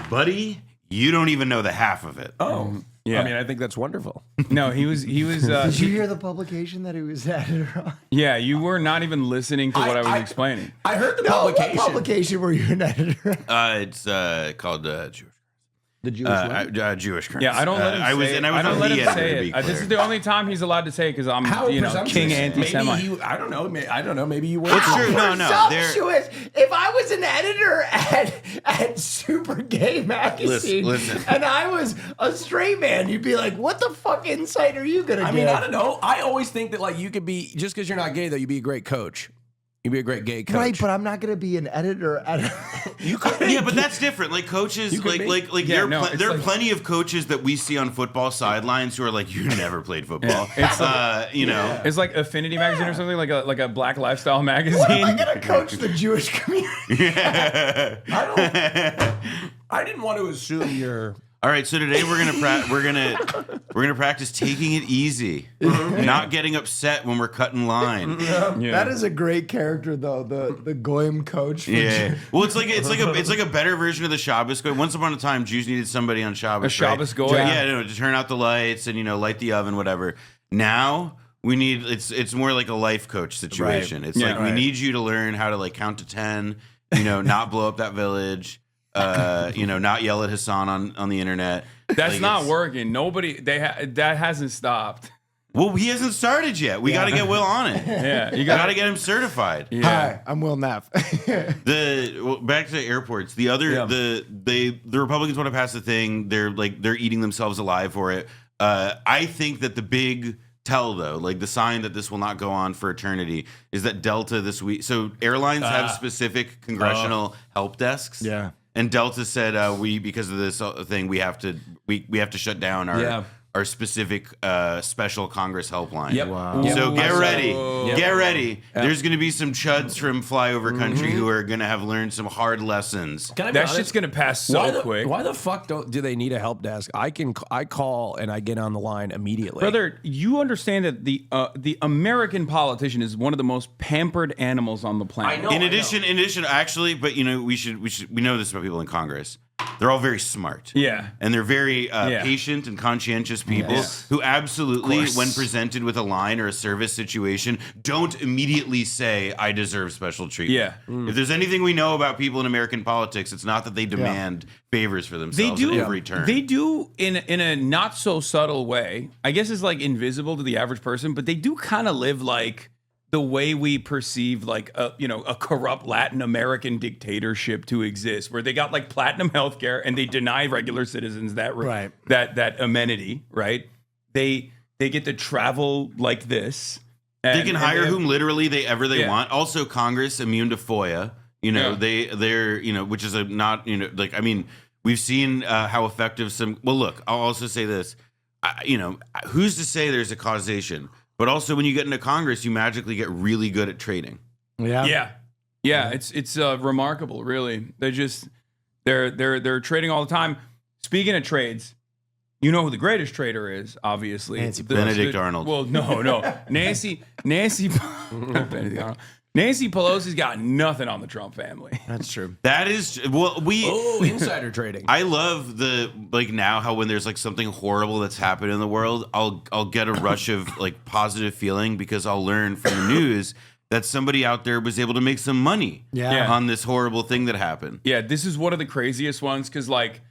Buddy, you don't even know the half of it. Oh. Yeah. I mean, I think that's wonderful. No, he was. Did you hear the publication that he was editor on? Yeah, you were not even listening to what I was explaining. I heard the What publication. publication were you an editor on? It's called Jewish. The Jewish one? Jewish currency. Yeah, I don't let him I was, say it. and I was I don't on let the him editor, say to be it. clear. This is the only time he's allowed to say it because I'm, How presumptuous. King anti-Semite. Maybe I don't know. I don't know. Maybe you were. It's true. No. Presumptuous. If I was an editor at Super Gay Magazine Listen. and I was a straight man, you'd be like, what the fuck insight are you going to I give? mean, I don't know. I always think that like you could be just because you're not gay, though, you'd be a great coach. You'd be a great gay coach. Right, but I'm not going to be an editor at you could. Yeah, but that's different. Like coaches, You could like be. Yeah, there are like- plenty of coaches that we see on football sidelines who are like, you never played football. Yeah, it's It's It's like Affinity Magazine or something, like a black lifestyle What am I magazine. going to coach the Jewish community? I didn't want to assume you're. All right, so today we're gonna practice taking it easy, not getting upset when we're cutting line. Yeah. That is a great character, though. The Goyim coach. For Yeah. Well, it's like a better version of the Shabbos goy. Once upon a time, Jews needed somebody on Shabbos. A Shabbos right? goy? Yeah, to turn out the lights and light the oven, whatever. Now we need it's more like a life coach situation. Right. It's Yeah, like we right. need you to learn how to like count to 10. Not blow up that village. Not yell at Hassan on the internet. That's Like, not it's- working. Nobody. That hasn't stopped. Well, he hasn't started yet. We got to get Will on it. Yeah, You got to get him certified. Yeah. Hi, I'm Will Neff. Back to airports. The Republicans want to pass the thing. They're eating themselves alive for it. I think that the big tell, though, like the sign that this will not go on for eternity, is that Delta this week. So airlines have specific congressional help desks. Yeah. And Delta said because of this thing we have to shut down our specific special Congress helpline. Yep. Wow. So get ready. Yep. Get ready. There's going to be some chuds from flyover country who are going to have learned some hard lessons. Can I be That honest? shit's gonna pass so quick. Why the fuck do they need a help desk? I call and I get on the line immediately. Brother, you understand that the American politician is one of the most pampered animals on the planet. I know. In addition, actually, but we know this about people in Congress. They're all very smart. Yeah. And they're very patient and conscientious people who absolutely, when presented with a line or a service situation, don't immediately say, I deserve special treatment. Yeah. If there's anything we know about people in American politics, it's not that they demand favors for themselves at every turn. They do in a not so subtle way. I guess it's like invisible to the average person, but they do kind of live like the way we perceive like a corrupt Latin American dictatorship to exist, where they got like platinum healthcare and they deny regular citizens that that amenity, right? They get to travel like this. They can hire whom literally they want. Also, Congress immune to FOIA. They're which is we've seen how effective some. Well, look, I'll also say this. Who's to say there's a causation? But also, when you get into Congress, you magically get really good at trading. Yeah. It's remarkable, really. They're trading all the time. Speaking of trades, you know who the greatest trader is? Obviously, Benedict Arnold. Well, no, Nancy Benedict Arnold. Nancy Pelosi's got nothing on the Trump family. That's true. That is insider trading. I love now how when there's like something horrible that's happened in the world, I'll get a rush of like positive feeling because I'll learn from the news that somebody out there was able to make some money on this horrible thing that happened. Yeah, this is one of the craziest ones because like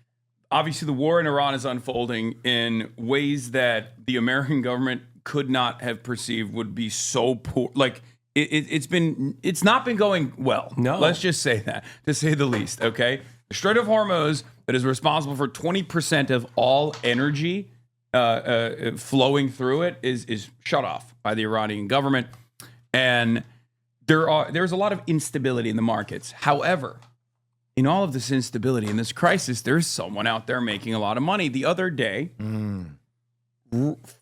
obviously the war in Iran is unfolding in ways that the American government could not have perceived would be so poor. Like it's not been going well. No. Let's just say that, to say the least, okay? The Strait of Hormuz, that is responsible for 20% of all energy flowing through it, is shut off by the Iranian government. And there's a lot of instability in the markets. However, in all of this instability, in this crisis, there's someone out there making a lot of money. The other day,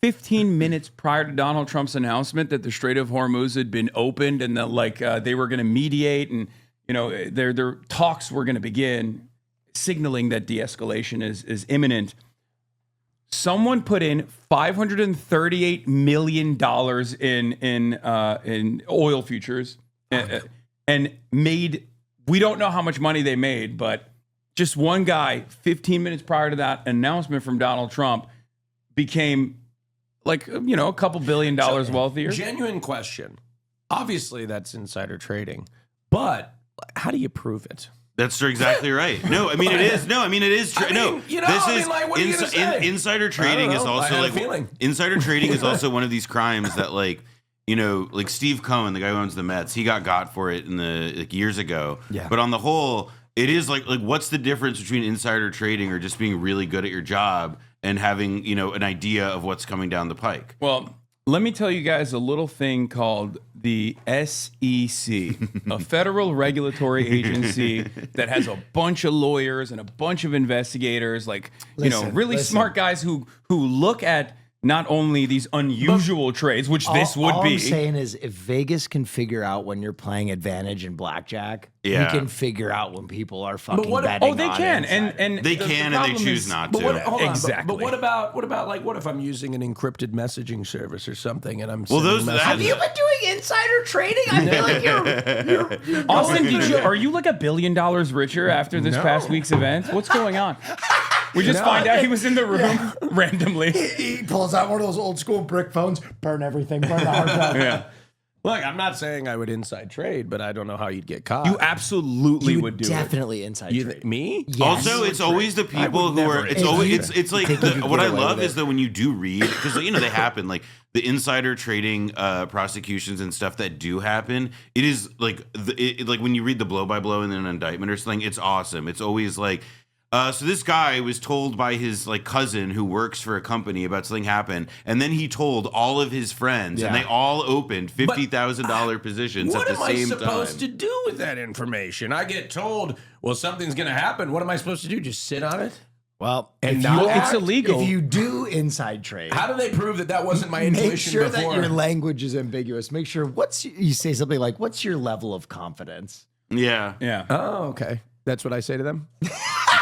15 minutes prior to Donald Trump's announcement that the Strait of Hormuz had been opened and that they were going to mediate and their talks were going to begin, signaling that de-escalation is imminent. Someone put in $538 million in oil futures and made, we don't know how much money they made, but just one guy 15 minutes prior to that announcement from Donald Trump became like, a couple $1 billion wealthier. Genuine question. Obviously, that's insider trading, but how do you prove it? That's exactly right. No, I mean it is. No, I mean it is. What are you gonna say? Insider trading is also insider trading is also one of these crimes that like Steve Cohen, the guy who owns the Mets, he got for it in the years ago. Yeah. But on the whole, it is like what's the difference between insider trading or just being really good at your job and having an idea of what's coming down the pike? Well, let me tell you guys a little thing called the SEC, a federal regulatory agency that has a bunch of lawyers and a bunch of investigators, really smart guys who look at not only these unusual trades, which this would be. All I'm saying is if Vegas can figure out when you're playing advantage in blackjack, you can figure out when people are fucking betting. Oh, they can. And they can and they choose not to. Exactly. But what about what if I'm using an encrypted messaging service or something and I'm have you been doing insider trading? I feel like you're Austin, are you like $1 billion richer after this past week's event? What's going on? We just find out he was in the room randomly. He pulls out one of those old school brick phones, burn everything, burn the hard drive. Look, I'm not saying I would inside trade, but I don't know how you'd get caught. You absolutely You would do it. definitely inside trade. Me? Yes. Also, it's always the people who are. It's always. It's like what I love is that when you do read, because they happen, like the insider trading prosecutions and stuff that do happen. It is like like when you read the blow by blow in an indictment or something. It's awesome. It's always like. So this guy was told by his cousin who works for a company about something happened, and then he told all of his friends, and they all opened $50,000 positions at the same time. What am I supposed to do with that information? I get told, well, something's going to happen. What am I supposed to do? Just sit on it? Well, And if not you, act? It's illegal. If you do inside trade, How do they prove that wasn't my make intuition sure before? that your language is ambiguous. Make sure you say something like, "What's your level of confidence?" Yeah. Yeah. Oh, okay. That's what I say to them?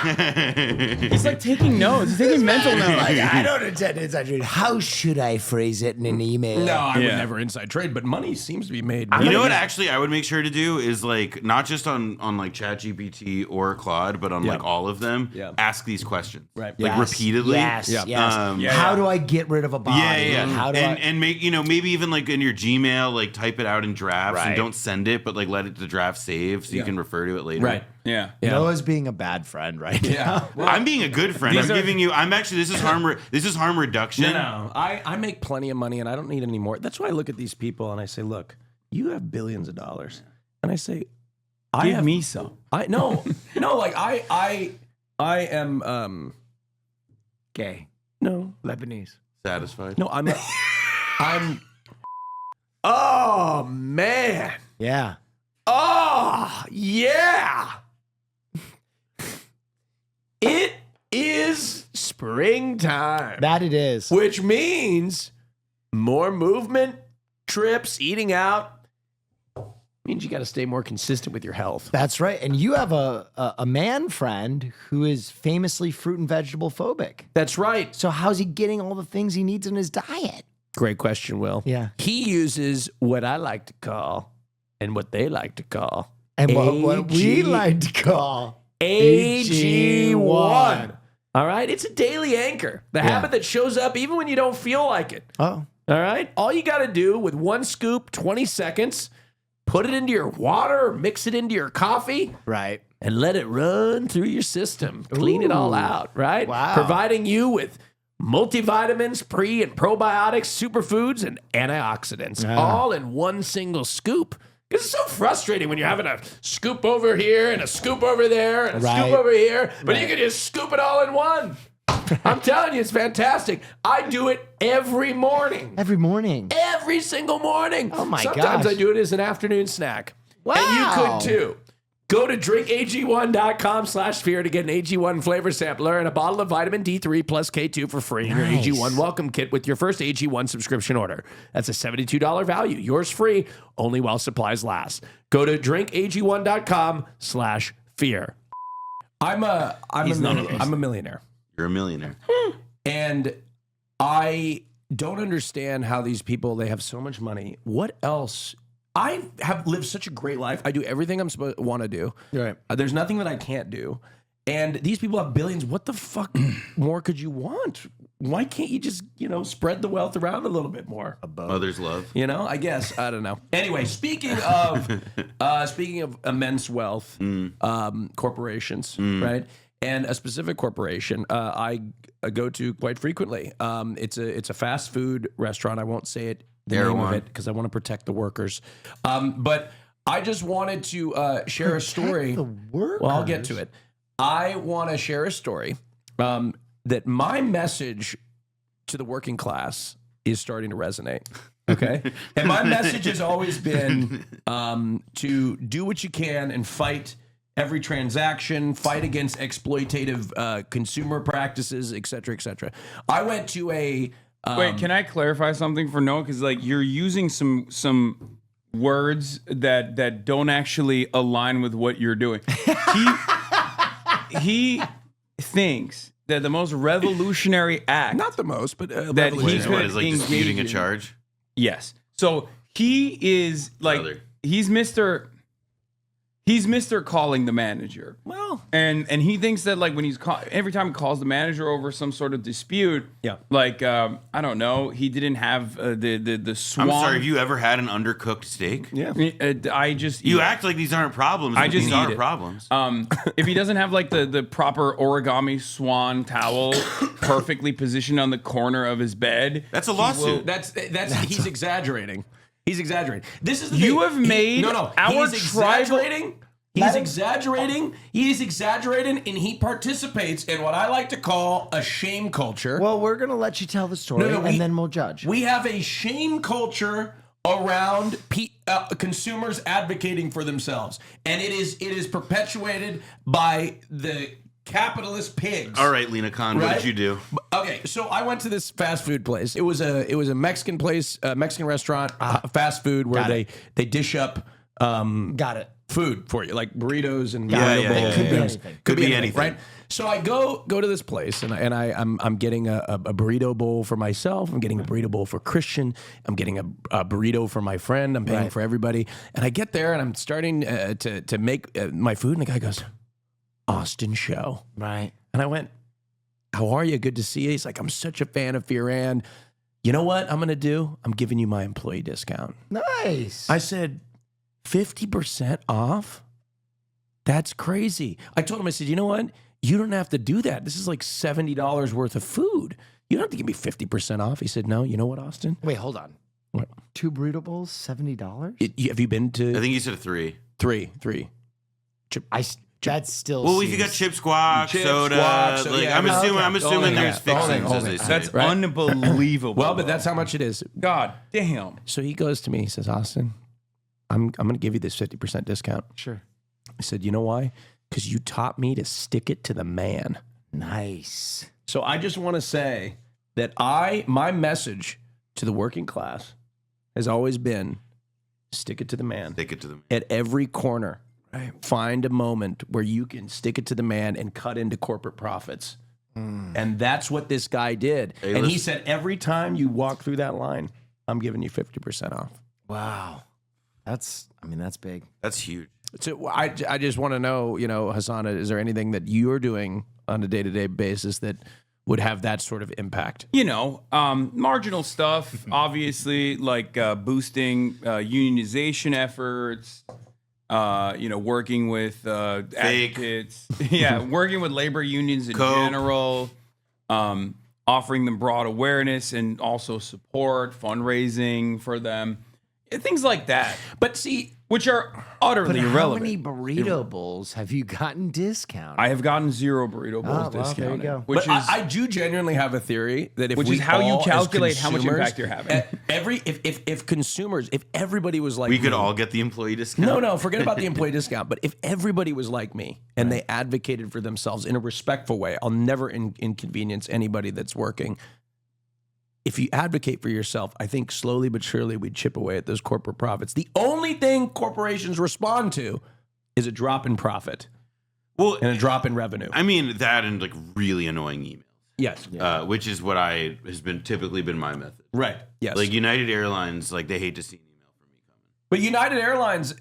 He's like taking notes. He's taking mental notes. Like, I don't intend inside trade. How should I phrase it in an email? No, I would Yeah. never inside trade, but money seems to be made. You know what? Actually, I would make sure to do is not just on like ChatGPT or Claude, but on all of them. Yeah. Ask these questions, Right. Like repeatedly. Yes. Yeah. Yes. How do I get rid of a body? Yeah. How do and make maybe even in your Gmail, type it out in drafts and Right. don't send it, but let the draft save so you can refer to it later. Right. Yeah. Noah's being a bad friend right now. Yeah. Well, I'm being a good friend. I'm actually. This is harm reduction. no. I make plenty of money and I don't need any more. That's why I look at these people and I say, look, you have billions of dollars. And I say, Give me some. I am Gay. no. Lebanese. Satisfied. No, I'm oh man. Yeah. Oh yeah. It is springtime. That it is. Which means more movement, trips, eating out. Means you got to stay more consistent with your health. That's right. And you have a man friend who is famously fruit and vegetable phobic. That's right. So how's he getting all the things he needs in his diet? Great question, Will. Yeah. He uses what I like to call and what they like to call And what we like to call AG1. All right? It's a daily anchor. The habit that shows up even when you don't feel like it. Oh. All right? All you got to do with one scoop, 20 seconds, put it into your water, mix it into your coffee, Right. and let it run through your system. Clean it all out, right? Wow. Providing you with multivitamins, pre and probiotics, superfoods, and antioxidants, all in one single scoop. Because it's so frustrating when you're having a scoop over here and a scoop over there and a Right. scoop over here, but you can just scoop it all in one. I'm telling you, it's fantastic. I do it every morning. Every morning. Every single morning. Oh my Sometimes gosh. I do it as an afternoon snack. Wow. And you could too. Go to drinkag1.com/fear to get an AG1 flavor sampler and a bottle of vitamin D3 plus K2 for free in your Nice. AG1 welcome kit with your first AG1 subscription order. That's a $72 value. Yours free, only while supplies last. Go to drinkag1.com/fear. I'm a millionaire. You're a millionaire. And I don't understand how these people, they have so much money. What else? I have lived such a great life. I do everything I'm supposed to want to do. Right. There's nothing that I can't do. And these people have billions. What the fuck more could you want? Why can't you just, spread the wealth around a little bit more? Mother's love. I guess. I don't know. Anyway, speaking of immense wealth, corporations, right? And a specific corporation I go to quite frequently. It's a fast food restaurant. I won't say the name of it because I want to protect the workers. But I just wanted to share a story. the workers? Well, I'll get to it. I want to share a story that my message to the working class is starting to resonate. Okay. And my message has always been to do what you can and fight every transaction, fight against exploitative consumer practices, et cetera, et cetera. I went to a... Wait, can I clarify something for Noah? Because you're using some words that don't actually align with what you're doing. He thinks that the most revolutionary act Not the most, but that he Which is what could is disputing a engage in- charge? Yes. So he is Brother. he's Mr. He's Mr. calling the manager. Well, and he thinks that like when he's every time he calls the manager over some sort of dispute, like I don't know, he didn't have the swan. I'm sorry, have you ever had an undercooked steak? Yeah. You act like these aren't problems. These are problems. If he doesn't have like the proper origami swan towel perfectly positioned on the corner of his bed, that's a lawsuit. He's exaggerating. He's exaggerating. This is the you thing. have made he's exaggerating. He's exaggerating. He's exaggerating, and he participates in what I like to call a shame culture. Well, we're gonna let you tell the story, and then we'll judge. We have a shame culture around consumers advocating for themselves, and it is perpetuated by the capitalist pigs. All right, Lena Khan, what did you do? Okay, so I went to this fast food place. It was a Mexican place, Mexican restaurant, fast food where they dish up food for you, like burritos and Could be anything, right? So I go to this place and I'm getting a burrito bowl for myself. I'm getting a burrito bowl for Christian. I'm getting a burrito for my friend. I'm paying for everybody. And I get there and I'm starting to make my food, and the guy goes, "Austin Show." Right. And I went, "How are you? Good to see you." He's like, "I'm such a fan of Fearan. You know what I'm going to do? I'm giving you my employee discount." Nice. I said, 50% off? That's crazy. I told him, I said, you know what? You don't have to do that. This is like $70 worth of food. You don't have to give me 50% off. He said, no. You know what, Austin? Wait, hold on. What? 2 burrito bowls, $70? Have you been to? I think you said 3. 3. That's still. Well, if you got chip squawk, soda, like, I'm assuming there's fixings, as they say. That's unbelievable. Well, but that's how much it is. God damn. So he goes to me. He says, Austin, I'm going to give you this 50% discount. Sure. I said, you know why? Because you taught me to stick it to the man. Nice. So I just want to say that my message to the working class has always been stick it to the man. Stick it to the man. At every corner, find a moment where you can stick it to the man and cut into corporate profits. And that's what this guy did. Hey, and he said, every time you walk through that line, I'm giving you 50% off. Wow. That's big. That's huge. So I just want to know, Hassan, is there anything that you're doing on a day-to-day basis that would have that sort of impact? Marginal stuff, obviously, like boosting unionization efforts, working with advocates. Working with labor unions in general, offering them broad awareness and also support, fundraising for them. Things like that. But see, which are utterly irrelevant. How many burrito bowls have you gotten discounted? I have gotten 0 burrito bowls discounted. There you go. But I do genuinely have a theory that if which we is how you all, calculate how much impact you're having. If consumers, if everybody was like we could all get the employee discount. No, forget about the employee discount. But if everybody was like me and they advocated for themselves in a respectful way, I'll never inconvenience anybody that's working. If you advocate for yourself, I think slowly but surely we'd chip away at those corporate profits. The only thing corporations respond to is a drop in profit, and a drop in revenue. I mean, that and like really annoying emails. Yes, which is what has typically been my method. Right. Yes. Like United Airlines, like they hate to see an email from me coming. But United Airlines,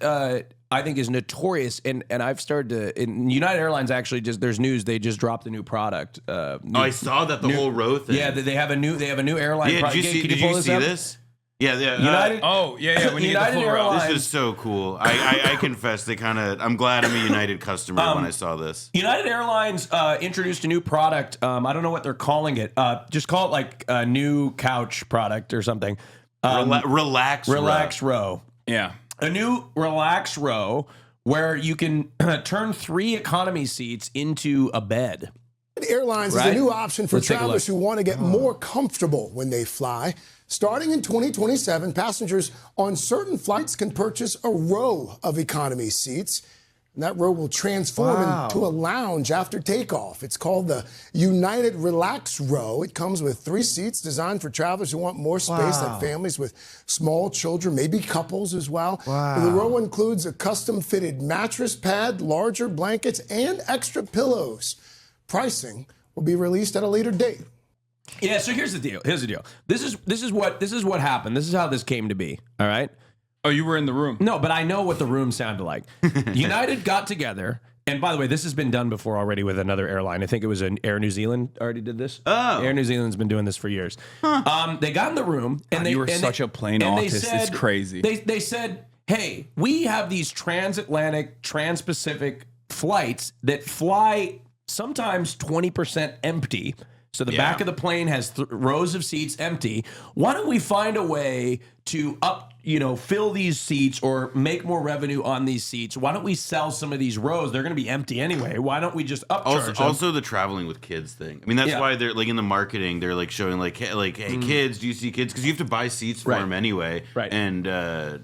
I think, is notorious, and I've started to. In United Airlines, actually, there's news they just dropped a new product. I saw that whole row thing. Yeah, they have a new airline. Yeah, product. Did you see this? Yeah. United. When you United get the full row. Airlines. This is so cool. I confess, I'm glad I'm a United customer when I saw this. United Airlines introduced a new product. I don't know what they're calling it. Just call it like a new couch product or something. Relax row. Yeah. A new relax row where you can turn 3 economy seats into a bed. Airlines is a new option for travelers who want to get more comfortable when they fly. Starting in 2027, passengers on certain flights can purchase a row of economy seats. And that row will transform into a lounge after takeoff. It's called the United Relax Row. It comes with 3 seats designed for travelers who want more space, like families with small children, maybe couples as well. The row includes a custom-fitted mattress pad, larger blankets, and extra pillows. Pricing will be released at a later date. Yeah, so here's the deal. This is what happened. This is how this came to be. All right. Oh, you were in the room. No, but I know what the room sounded like. United got together. And by the way, this has been done before already with another airline. I think it was an Air New Zealand already did this. Oh. Air New Zealand's been doing this for years. They got in the room and You were such a plane autist. It's crazy. They said, hey, we have these transatlantic, trans-Pacific flights that fly sometimes 20% empty. So the back of the plane has rows of seats empty. Why don't we find a way to fill these seats or make more revenue on these seats? Why don't we sell some of these rows? They're going to be empty anyway. Why don't we just upcharge them? Also the traveling with kids thing. I mean, that's why they're like in the marketing, they're like showing like, hey, kids, do you see kids? Because you have to buy seats for them anyway. Right. And now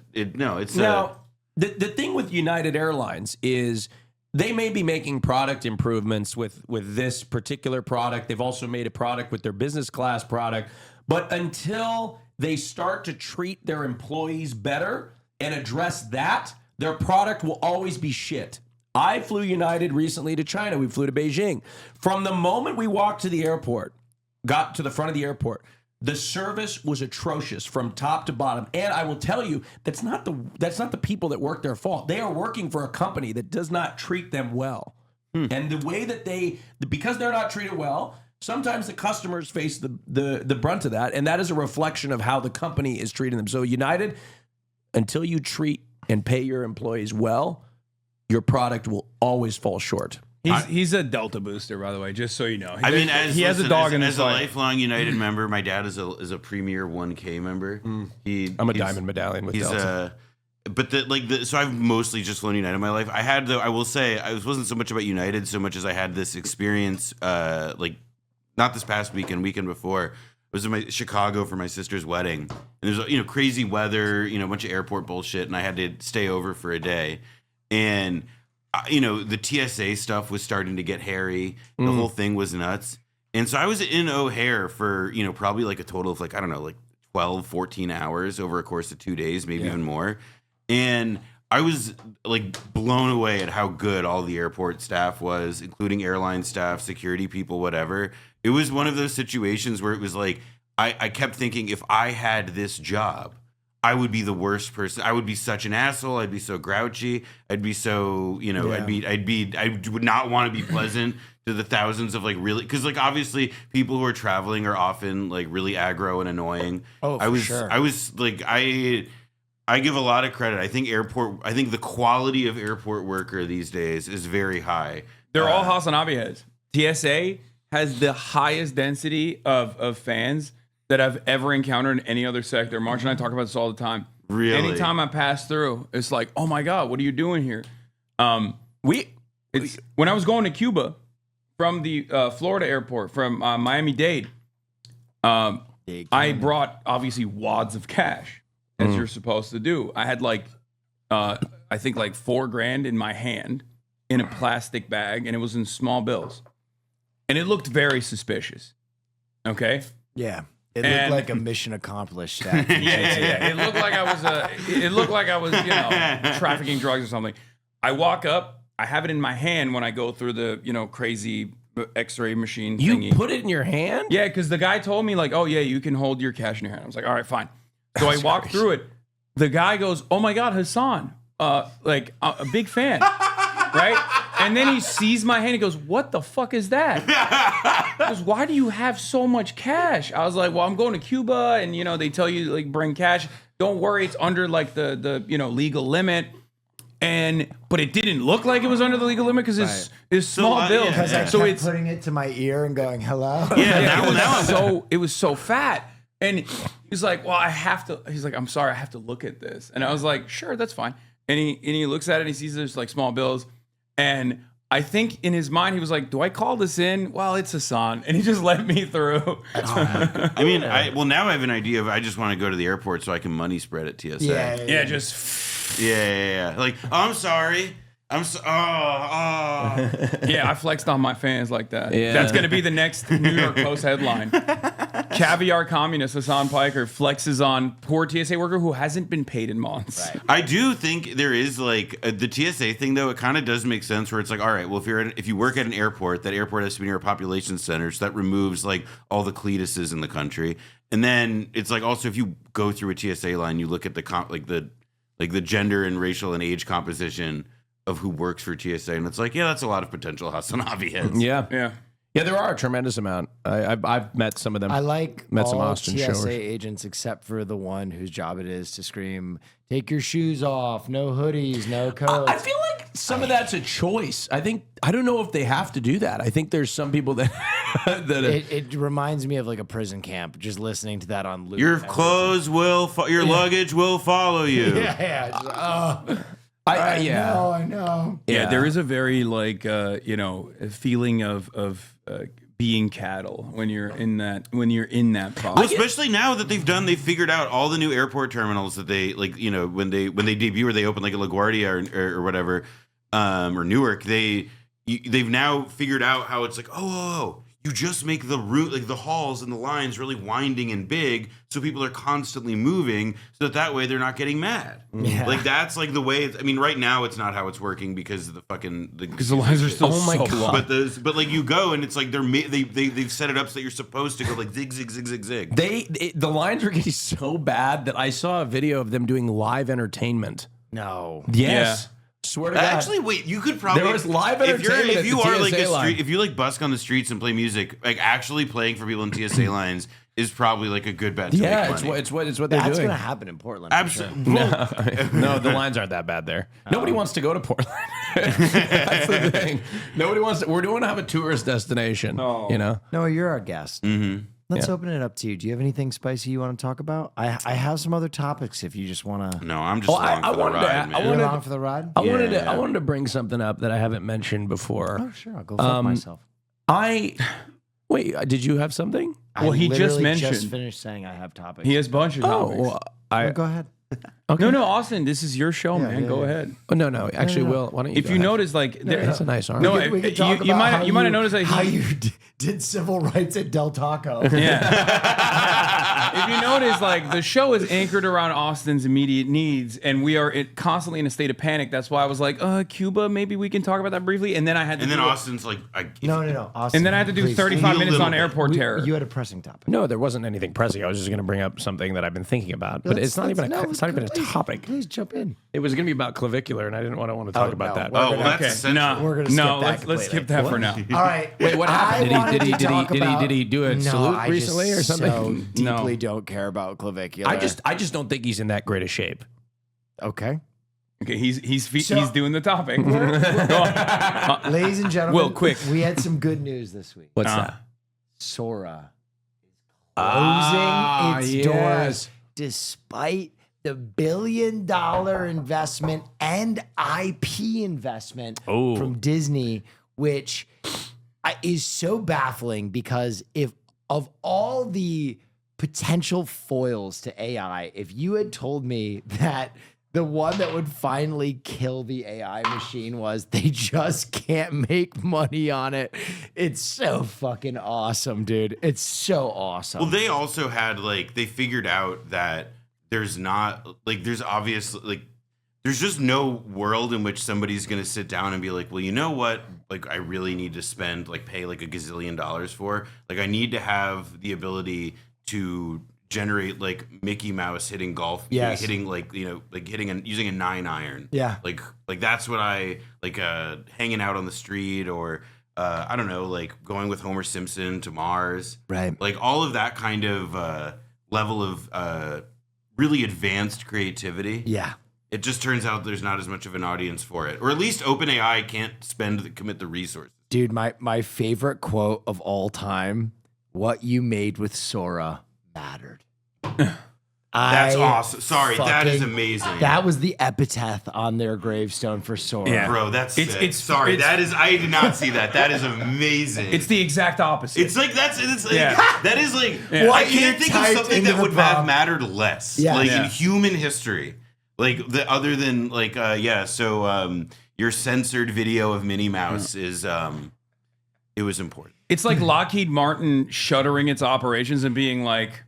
the thing with United Airlines is they may be making product improvements with this particular product. They've also made a product with their business class product. But until they start to treat their employees better and address that, their product will always be shit. I flew United recently to China. We flew to Beijing. From the moment we walked to the airport, got to the front of the airport, the service was atrocious from top to bottom. And I will tell you, that's not the people that work their fault. They are working for a company that does not treat them well. And the way that because they're not treated well, sometimes the customers face the brunt of that. And that is a reflection of how the company is treating them. So United, until you treat and pay your employees well, your product will always fall short. He's a Delta booster, by the way, just so you know. He has a dog in his as a life. lifelong United member. My dad is a premier 1K member. I'm a diamond medallion with Delta. So I've mostly just flown United in my life. I will say, it wasn't so much about United so much as I had this experience, not this past weekend before. I was in Chicago for my sister's wedding, and there's crazy weather, a bunch of airport bullshit, and I had to stay over for a day, and. The TSA stuff was starting to get hairy. The whole thing was nuts. And so I was in O'Hare for, probably like a total of 12, 14 hours over a course of 2 days, maybe even more. And I was blown away at how good all the airport staff was, including airline staff, security people, whatever. It was one of those situations where it was I kept thinking, if I had this job, I would be the worst person. I would be such an asshole. I'd be so grouchy. I'd be so, I would not want to be pleasant to the thousands of really, because obviously people who are traveling are often really aggro and annoying. Oh, for sure. I give a lot of credit. I think the quality of airport worker these days is very high. They're all hasanabi heads. TSA has the highest density of fans that I've ever encountered in any other sector. March and I talk about this all the time. Really? Anytime I pass through, it's like, oh my God, what are you doing here? When I was going to Cuba from the Florida airport, from Miami-Dade, I brought obviously wads of cash, as you're supposed to do. I had I think $4,000 in my hand in a plastic bag, and it was in small bills. And it looked very suspicious. Okay? Yeah. It looked like a mission accomplished. Yeah. It looked like I was, trafficking drugs or something. I walk up, I have it in my hand when I go through the, crazy X-ray machine thingy. You put it in your hand? Yeah, because the guy told me oh yeah, you can hold your cash in your hand. I was like, all right, fine. So I walk through it. The guy goes, oh my God, Hassan, a big fan, right? And then he sees my hand. He goes, what the fuck is that? He goes, why do you have so much cash? I was like, well, I'm going to Cuba, and they tell you bring cash. Don't worry, it's under the legal limit. But it didn't look like it was under the legal limit because it's small bills. Because I kept putting it to my ear and going, hello. Yeah, it was so fat. And he's like, well, I have to. He's like, I'm sorry, I have to look at this. And I was like, sure, that's fine. And he looks at it and he sees there's small bills. And I think in his mind, he was like, do I call this in? Well, it's Hassan. And he just let me through. That's fine. I mean, now I have an idea of I just want to go to the airport so I can money spread at TSA. Yeah, just... Yeah. I'm sorry. Yeah, I flexed on my fans like that. Yeah. That's going to be the next New York Post headline. Caviar communist Hassan Piker flexes on poor TSA worker who hasn't been paid in months. Right. I do think there is the TSA thing though. It kind of does make sense where it's all right. Well, if you work at an airport, that airport has to be near a population center, so that removes all the Cletuses in the country. And then it's also if you go through a TSA line, you look at the like the gender and racial and age composition of who works for TSA, and it's like, yeah, that's a lot of potential hasanabi heads. Yeah. There are a tremendous amount. I've met some of them. I like met all some Austin TSA showers. agents except for the one whose job it is to scream, "Take your shoes off, no hoodies, no coats." I feel like some of that's a choice. I don't know if they have to do that. I think there's some people that It reminds me of like a prison camp, just listening to that on loop. Your clothes will, your luggage will follow you. I know. Yeah, there is a very like a feeling of being cattle when you're in that process. Well, especially now that they've figured out all the new airport terminals that they like, when they debut or they open like a LaGuardia or whatever, or Newark, they've now figured out how it's like, you just make the route, like the halls and the lines really winding and big, so people are constantly moving, so that way they're not getting mad. Yeah. Like that's like the way. Right now it's not how it's working because of because the lines are still so long. But like you go and it's like they've set it up so that you're supposed to go like zig zig zig zig zig. The lines are getting so bad that I saw a video of them doing live entertainment. No. Yes. Yeah. Swear to God. Actually, wait. You could probably there was live entertainment. If you at the are TSA like line. if you like busk on the streets and play music, like actually playing for people in TSA lines is probably like a good bet. To yeah, make money. it's what they're That's doing. gonna happen in Portland. Absolutely. No, the lines aren't that bad there. Nobody wants to go to Portland. That's the thing. Nobody wants to. We're doing to have a tourist destination. No, you're our guest. Mm-hmm. Let's open it up to you. Do you have anything spicy you want to talk about? I have some other topics if you just want to. No, I'm just along for the ride, man. You're along for the ride? I wanted to bring something up that I haven't mentioned before. Oh, sure. I'll go fuck myself. Wait, did you have something? Well, he just literally mentioned. just finished saying I have topics. He has a bunch of topics. Well, Go ahead. okay. No, Austin, this is your show, man. Go ahead. Oh, no. Actually, Will, why don't you? If you notice, like, that's a nice arm. No, We could talk you about might have noticed that how you did civil rights at Del Taco. Yeah. If you notice, like, the show is anchored around Austin's immediate needs, and we are constantly in a state of panic. That's why I was like, Cuba, maybe we can talk about that briefly. And then I had to. And then Austin's like, No. Austin, and then I had to do 35 minutes on airport terror. You had a pressing topic. No, there wasn't anything pressing. I was just going to bring up something that I've been thinking about, but it's not even a topic. Please jump in. It was going to be about clavicular, and I didn't want to talk about that. oh, well, that's essential. We're gonna skip that let's skip that for now. All right. Wait, what happened? Did he do a No, salute I recently or something? So No. deeply don't care about clavicular. I just don't think he's in that great a shape. Okay. Okay, he's doing the topic. Go on. Ladies and gentlemen, Will, quick. We had some good news this week. What's that? Sora closing its doors despite the $1 billion investment and IP investment from Disney, which is so baffling because if of all the potential foils to AI, if you had told me that the one that would finally kill the AI machine was they just can't make money on it. It's so fucking awesome, dude. It's so awesome. Well, they also had they figured out that there's just no world in which somebody's going to sit down and be like, well, you know what? I really need to pay a gazillion dollars for. I need to have the ability to generate Mickey Mouse hitting golf, Yes. hitting using a 9-iron. Yeah. That's what I hanging out on the street or I don't know, going with Homer Simpson to Mars. Right. All of that kind of level of really advanced creativity. Yeah. It just turns out there's not as much of an audience for it, or at least OpenAI can't commit the resources. Dude, my favorite quote of all time: "What you made with Sora mattered." That's awesome. Sorry, that is amazing. That was the epitaph on their gravestone for Sora. Yeah. Bro, that's sick. It's I did not see that. That is amazing. It's the exact opposite. It's that is Yeah. I can't think of something into that the would prompt. have mattered less. Yeah. In human history. Other than your censored video of Minnie Mouse is it was important. It's like Lockheed Martin shuttering its operations and being like,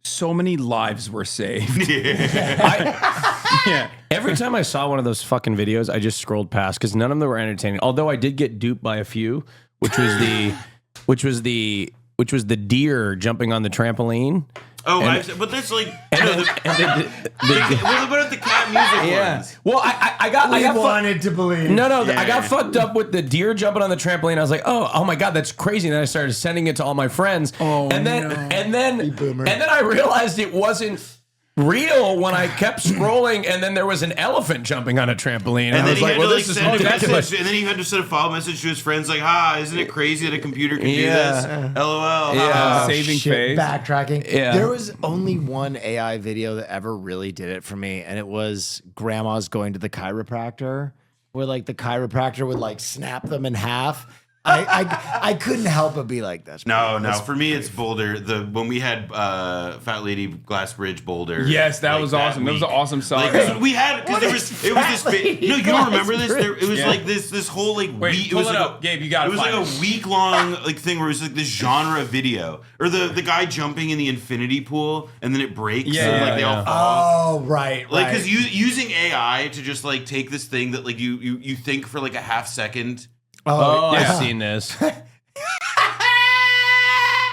so many lives were saved. Yeah. Every time I saw one of those fucking videos, I just scrolled past because none of them were entertaining. Although I did get duped by a few, which was the deer jumping on the trampoline. Oh, but that's like what about the cat music ones? Well, I got wanted to believe. I got fucked up with the deer jumping on the trampoline. I was like, oh my god, that's crazy. And then I started sending it to all my friends. And then I realized it wasn't real when I kept scrolling, and then there was an elephant jumping on a trampoline. And I was like, well, this is ridiculous. And then he had to send a follow message to his friends like, isn't it crazy that a computer can do this? LOL. Saving face. Backtracking. Yeah. There was only one AI video that ever really did it for me, and it was grandma's going to the chiropractor, where like the chiropractor would like snap them in half. I couldn't help but be like, that's no. For me, it's Boulder. When we had Fat Lady Glass Bridge Boulder. Yes, that was awesome. That was an awesome song. Because we had it was this. No, you don't remember this? It was like this whole like week. Pull it up, Gabe. You got it. It was like a week-long like thing where it was like this genre video, or the guy jumping in the infinity pool and then it breaks. They all fall. Oh, right. Like because using AI to just like take this thing that like you think for like a half second. Oh, I've seen this.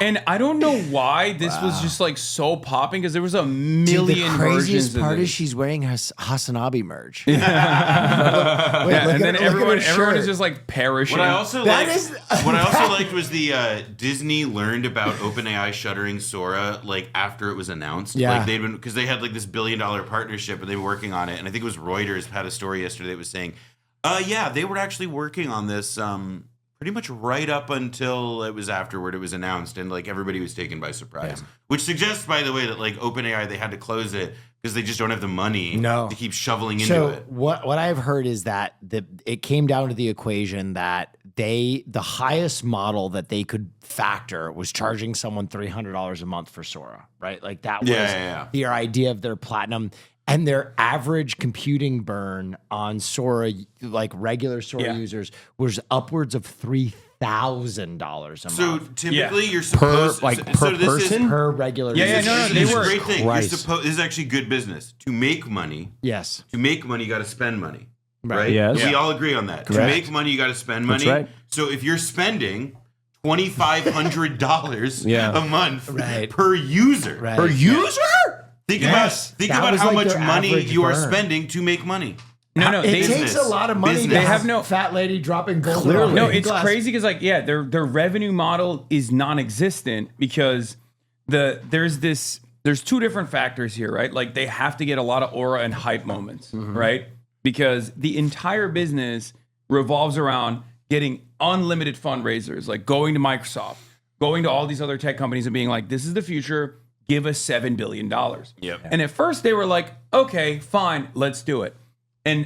And I don't know why this was just like so popping, because there was a million the versions craziest of part this. is she's wearing her hasanabi merch. And then everyone is just like perishing. What I also liked was the Disney learned about OpenAI shuttering Sora like after it was announced. Yeah. Like because they had like this $1 billion partnership and they were working on it. And I think it was Reuters had a story yesterday that was saying, they were actually working on this pretty much right up until it was afterward it was announced, and like everybody was taken by surprise. Yeah. Which suggests, by the way, that like OpenAI, they had to close it because they just don't have the money to keep shoveling into it. What I've heard is that it came down to the equation that the highest model that they could factor was charging someone $300 a month for Sora, right? Like that was their idea of their platinum. And their average computing burn on Sora, like regular Sora users, was upwards of $3,000 a month. So typically, you're supposed per person, per regular. They were. Great thing. This is actually good business. To make money, yes. To make money, you got to spend money, right? Yes. We all agree on that. Correct. To make money, you got to spend money. That's right. So if you're spending $2,500 a month per user, per user. Think about how much money you are spending to make money. No, it takes a lot of money. They have no fat lady dropping gold. No, it's crazy because their revenue model is non-existent because there's two different factors here, right? Like they have to get a lot of aura and hype moments, right? Because the entire business revolves around getting unlimited fundraisers, like going to Microsoft, going to all these other tech companies and being like, this is the future. Give us $7 billion. Yep. And at first they were like, okay, fine, let's do it.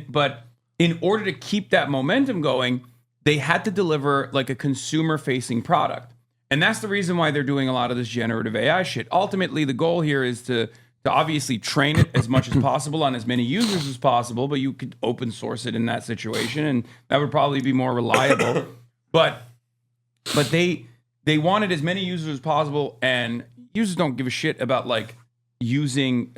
But in order to keep that momentum going, they had to deliver like a consumer-facing product. And that's the reason why they're doing a lot of this generative AI shit. Ultimately, the goal here is to obviously train it as much as possible on as many users as possible, but you could open source it in that situation, and that would probably be more reliable. But they wanted as many users as possible, and users don't give a shit about like using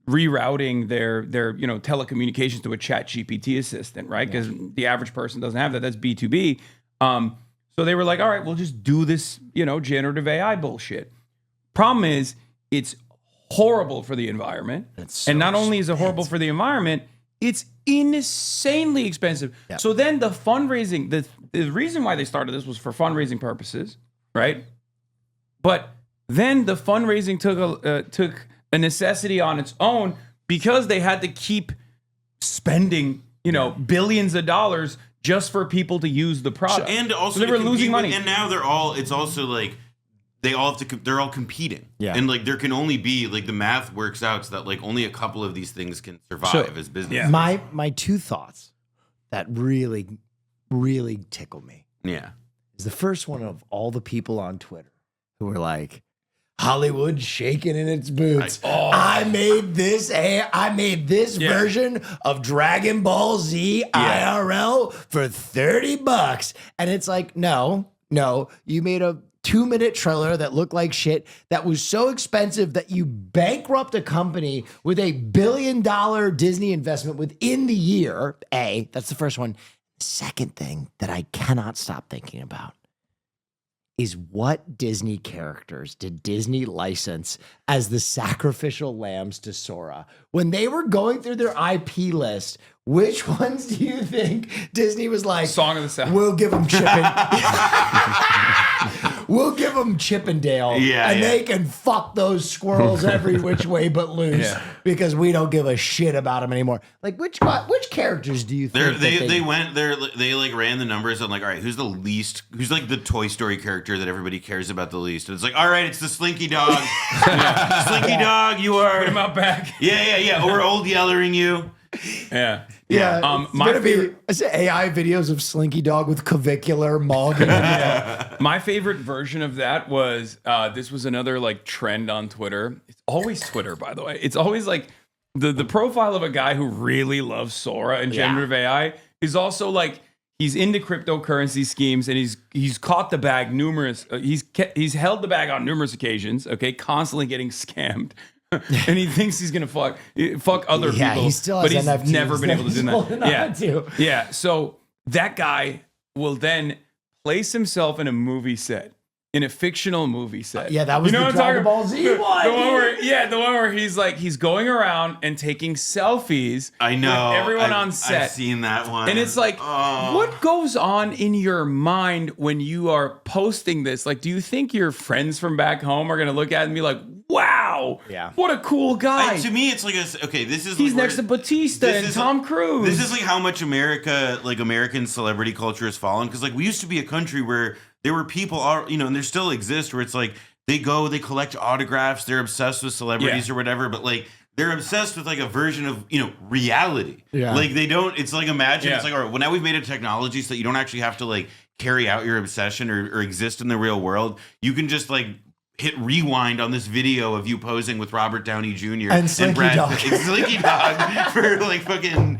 rerouting their telecommunications to a chat GPT assistant, right? Because the average person doesn't have that. That's B2B. So they were like, all right, we'll just do this, generative AI bullshit. Problem is, it's horrible for the environment. And not only is it horrible for the environment, it's insanely expensive. Yeah. So then the fundraising, the reason why they started this was for fundraising purposes, right? But then the fundraising took a necessity on its own because they had to keep spending, billions of dollars just for people to use the product. And also so they were losing money. And now it's also like they're all competing. Yeah. And like there can only be like the math works out so that like only a couple of these things can survive as business. Yeah. My two thoughts that really, really tickle me. Yeah. Is the first one of all the people on Twitter who were like, Hollywood shaking in its boots. I made this version of Dragon Ball Z IRL for $30. And it's like, no, you made a 2-minute trailer that looked like shit that was so expensive that you bankrupt a company with $1 billion Disney investment within the year. That's the first one. The second thing that I cannot stop thinking about is what Disney characters did Disney license as the sacrificial lambs to Sora? When they were going through their IP list, which ones do you think Disney was like, Song of the South. we'll give them we'll give them Chippendale, and they can fuck those squirrels every which way but loose because we don't give a shit about them anymore. Like, which characters do you think they went there? They like ran the numbers on like, all right, who's like the Toy Story character that everybody cares about the least? And it's like, all right, it's the Slinky Dog. Slinky Dog, you are. Put him out back. Yeah. Or Old Yellering you. Yeah. My favorite AI videos of Slinky Dog with clavicular mulligan. My favorite version of that was this was another like trend on Twitter. It's always Twitter, by the way. It's always like the profile of a guy who really loves Sora and generative AI is also like he's into cryptocurrency schemes and he's caught the bag numerous. He's held the bag on numerous occasions. Okay, constantly getting scammed. And he thinks he's gonna fuck other people, he still but has he's NFTs never been able to do that. Yeah, Yeah. So that guy will then place himself in a movie set, in a fictional movie set. Yeah, that was the Dragon Ball Z one. The one where he's going around and taking selfies. I know with everyone on set. I've seen that one, and it's like, what goes on in your mind when you are posting this? Like, do you think your friends from back home are gonna look at it and be like, "Wow, what a cool guy"? To me, it's like he's next to Batista and Tom Cruise. This is like how much American celebrity culture has fallen, because like we used to be a country where there were people, and there still exist, where it's like they collect autographs, they're obsessed with celebrities or whatever, but like they're obsessed with like a version of reality. Yeah. Like they don't. It's like imagine it's like, all right, well now we've made a technology so that you don't actually have to like carry out your obsession or exist in the real world. You can just like hit rewind on this video of you posing with Robert Downey Jr. and Slinky Dog. Slinky Dog for like fucking,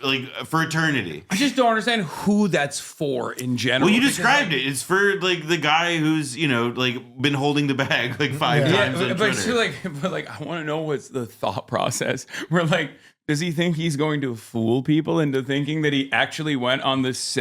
like for eternity. I just don't understand who that's for in general. Well, you described it. It's for like the guy who's, like been holding the bag like 5 times on Twitter. But I want to know what's the thought process. Where like, does he think he's going to fool people into thinking that he actually went on this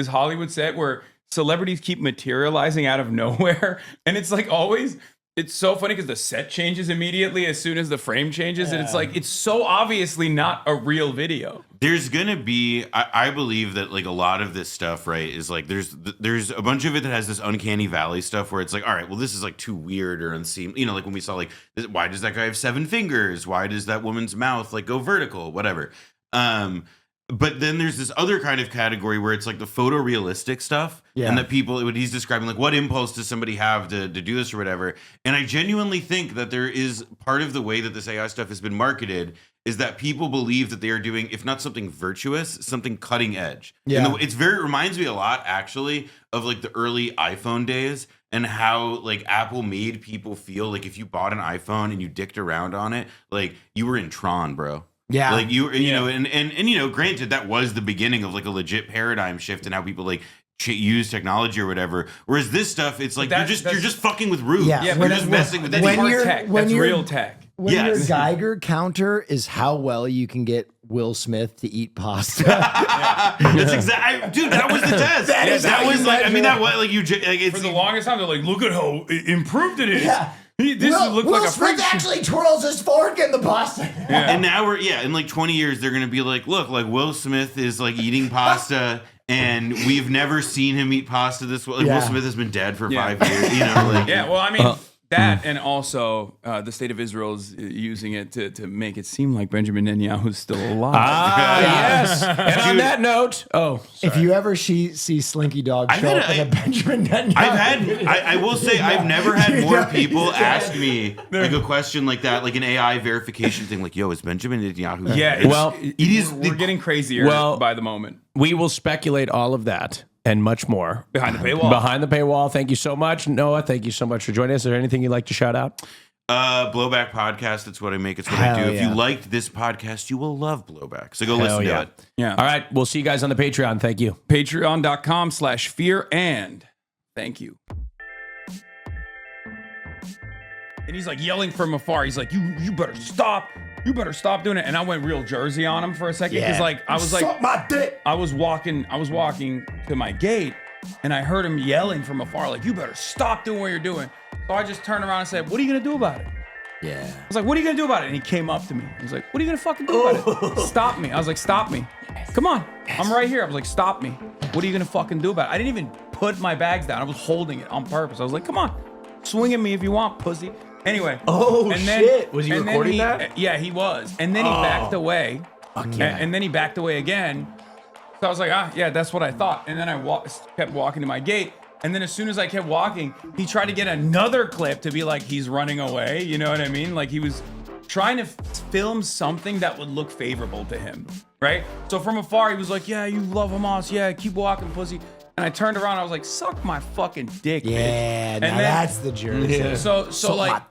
Hollywood set where celebrities keep materializing out of nowhere, and it's like always, it's so funny because the set changes immediately as soon as the frame changes, and it's like it's so obviously not a real video. There's gonna be, I believe that like a lot of this stuff, right, is like there's a bunch of it that has this uncanny valley stuff where it's like, all right, well this is like too weird or unseemly, like when we saw like, why does that guy have 7 fingers? Why does that woman's mouth like go vertical? Whatever. But then there's this other kind of category where it's like the photorealistic stuff, and that people, what he's describing, like what impulse does somebody have to do this or whatever. And I genuinely think that there is part of the way that this AI stuff has been marketed is that people believe that they are doing, if not something virtuous, something cutting edge. Yeah. And it reminds me a lot actually of like the early iPhone days and how like Apple made people feel like if you bought an iPhone and you dicked around on it, like you were in Tron, bro. Yeah, like you know, and granted, that was the beginning of like a legit paradigm shift in how people like use technology or whatever. Whereas this stuff, it's like you're just fucking with rubes. Yeah, you're just messing with that's hard tech. That's real tech. When your Geiger counter is how well you can get Will Smith to eat pasta. That's exactly, dude. That was the test. That was like, I mean, that was like you. Like, it's, for the longest time, they're like, look at how improved it is. Yeah. Will Smith actually twirls his fork in the pasta. Yeah. And now in like 20 years, they're going to be like, look, like Will Smith is like eating pasta and we've never seen him eat pasta this way. Like, Will Smith has been dead for 5 years, like. Yeah, well, I mean, that and also the state of Israel is using it to make it seem like Benjamin Netanyahu is still alive. Yes. And on that note, if you ever see Slinky Dog show up in a Benjamin Netanyahu, I will say I've never had more people ask me like a question like that, like an AI verification thing, like, yo, is Benjamin Netanyahu? Yeah, we're getting crazier by the moment. We will speculate all of that and much more behind the paywall. Behind the paywall. Thank you so much, Noah. Thank you so much for joining us. Is there anything you'd like to shout out? Blowback podcast. It's what I make. It's what I do. If you liked this podcast, you will love Blowback. So go listen to it. Yeah. All right. We'll see you guys on the Patreon. Thank you. Patreon.com/fear and thank you. And he's like yelling from afar. He's like, you better stop. You better stop doing it. And I went real Jersey on him for a second because I was like, suck my dick. I was walking to my gate, And I heard him yelling from afar, like, you better stop doing what you're doing. So I just turned around and said, what are you gonna do about it? Yeah. I was like, what are you gonna do about it? And he came up to me. He was like, what are you gonna fucking do about it? Stop me. I was like, stop me. Come on. I'm right here. I was like, stop me. What are you gonna fucking do about it? I didn't even put my bags down. I was holding it on purpose. I was like, come on. Swing at me if you want, pussy. Anyway. Shit. Was he recording that? Yeah, he was. And then he backed away. And then he backed away again. So I was like, yeah, that's what I thought. And then I kept walking to my gate. And then as soon as I kept walking, he tried to get another clip to be like, he's running away. You know what I mean? Like he was trying to film something that would look favorable to him, right? So from afar, he was like, yeah, you love Hamas. Yeah, keep walking, pussy. And I turned around, I was like, suck my fucking dick, bitch. Yeah, And now then- that's the journey. So like,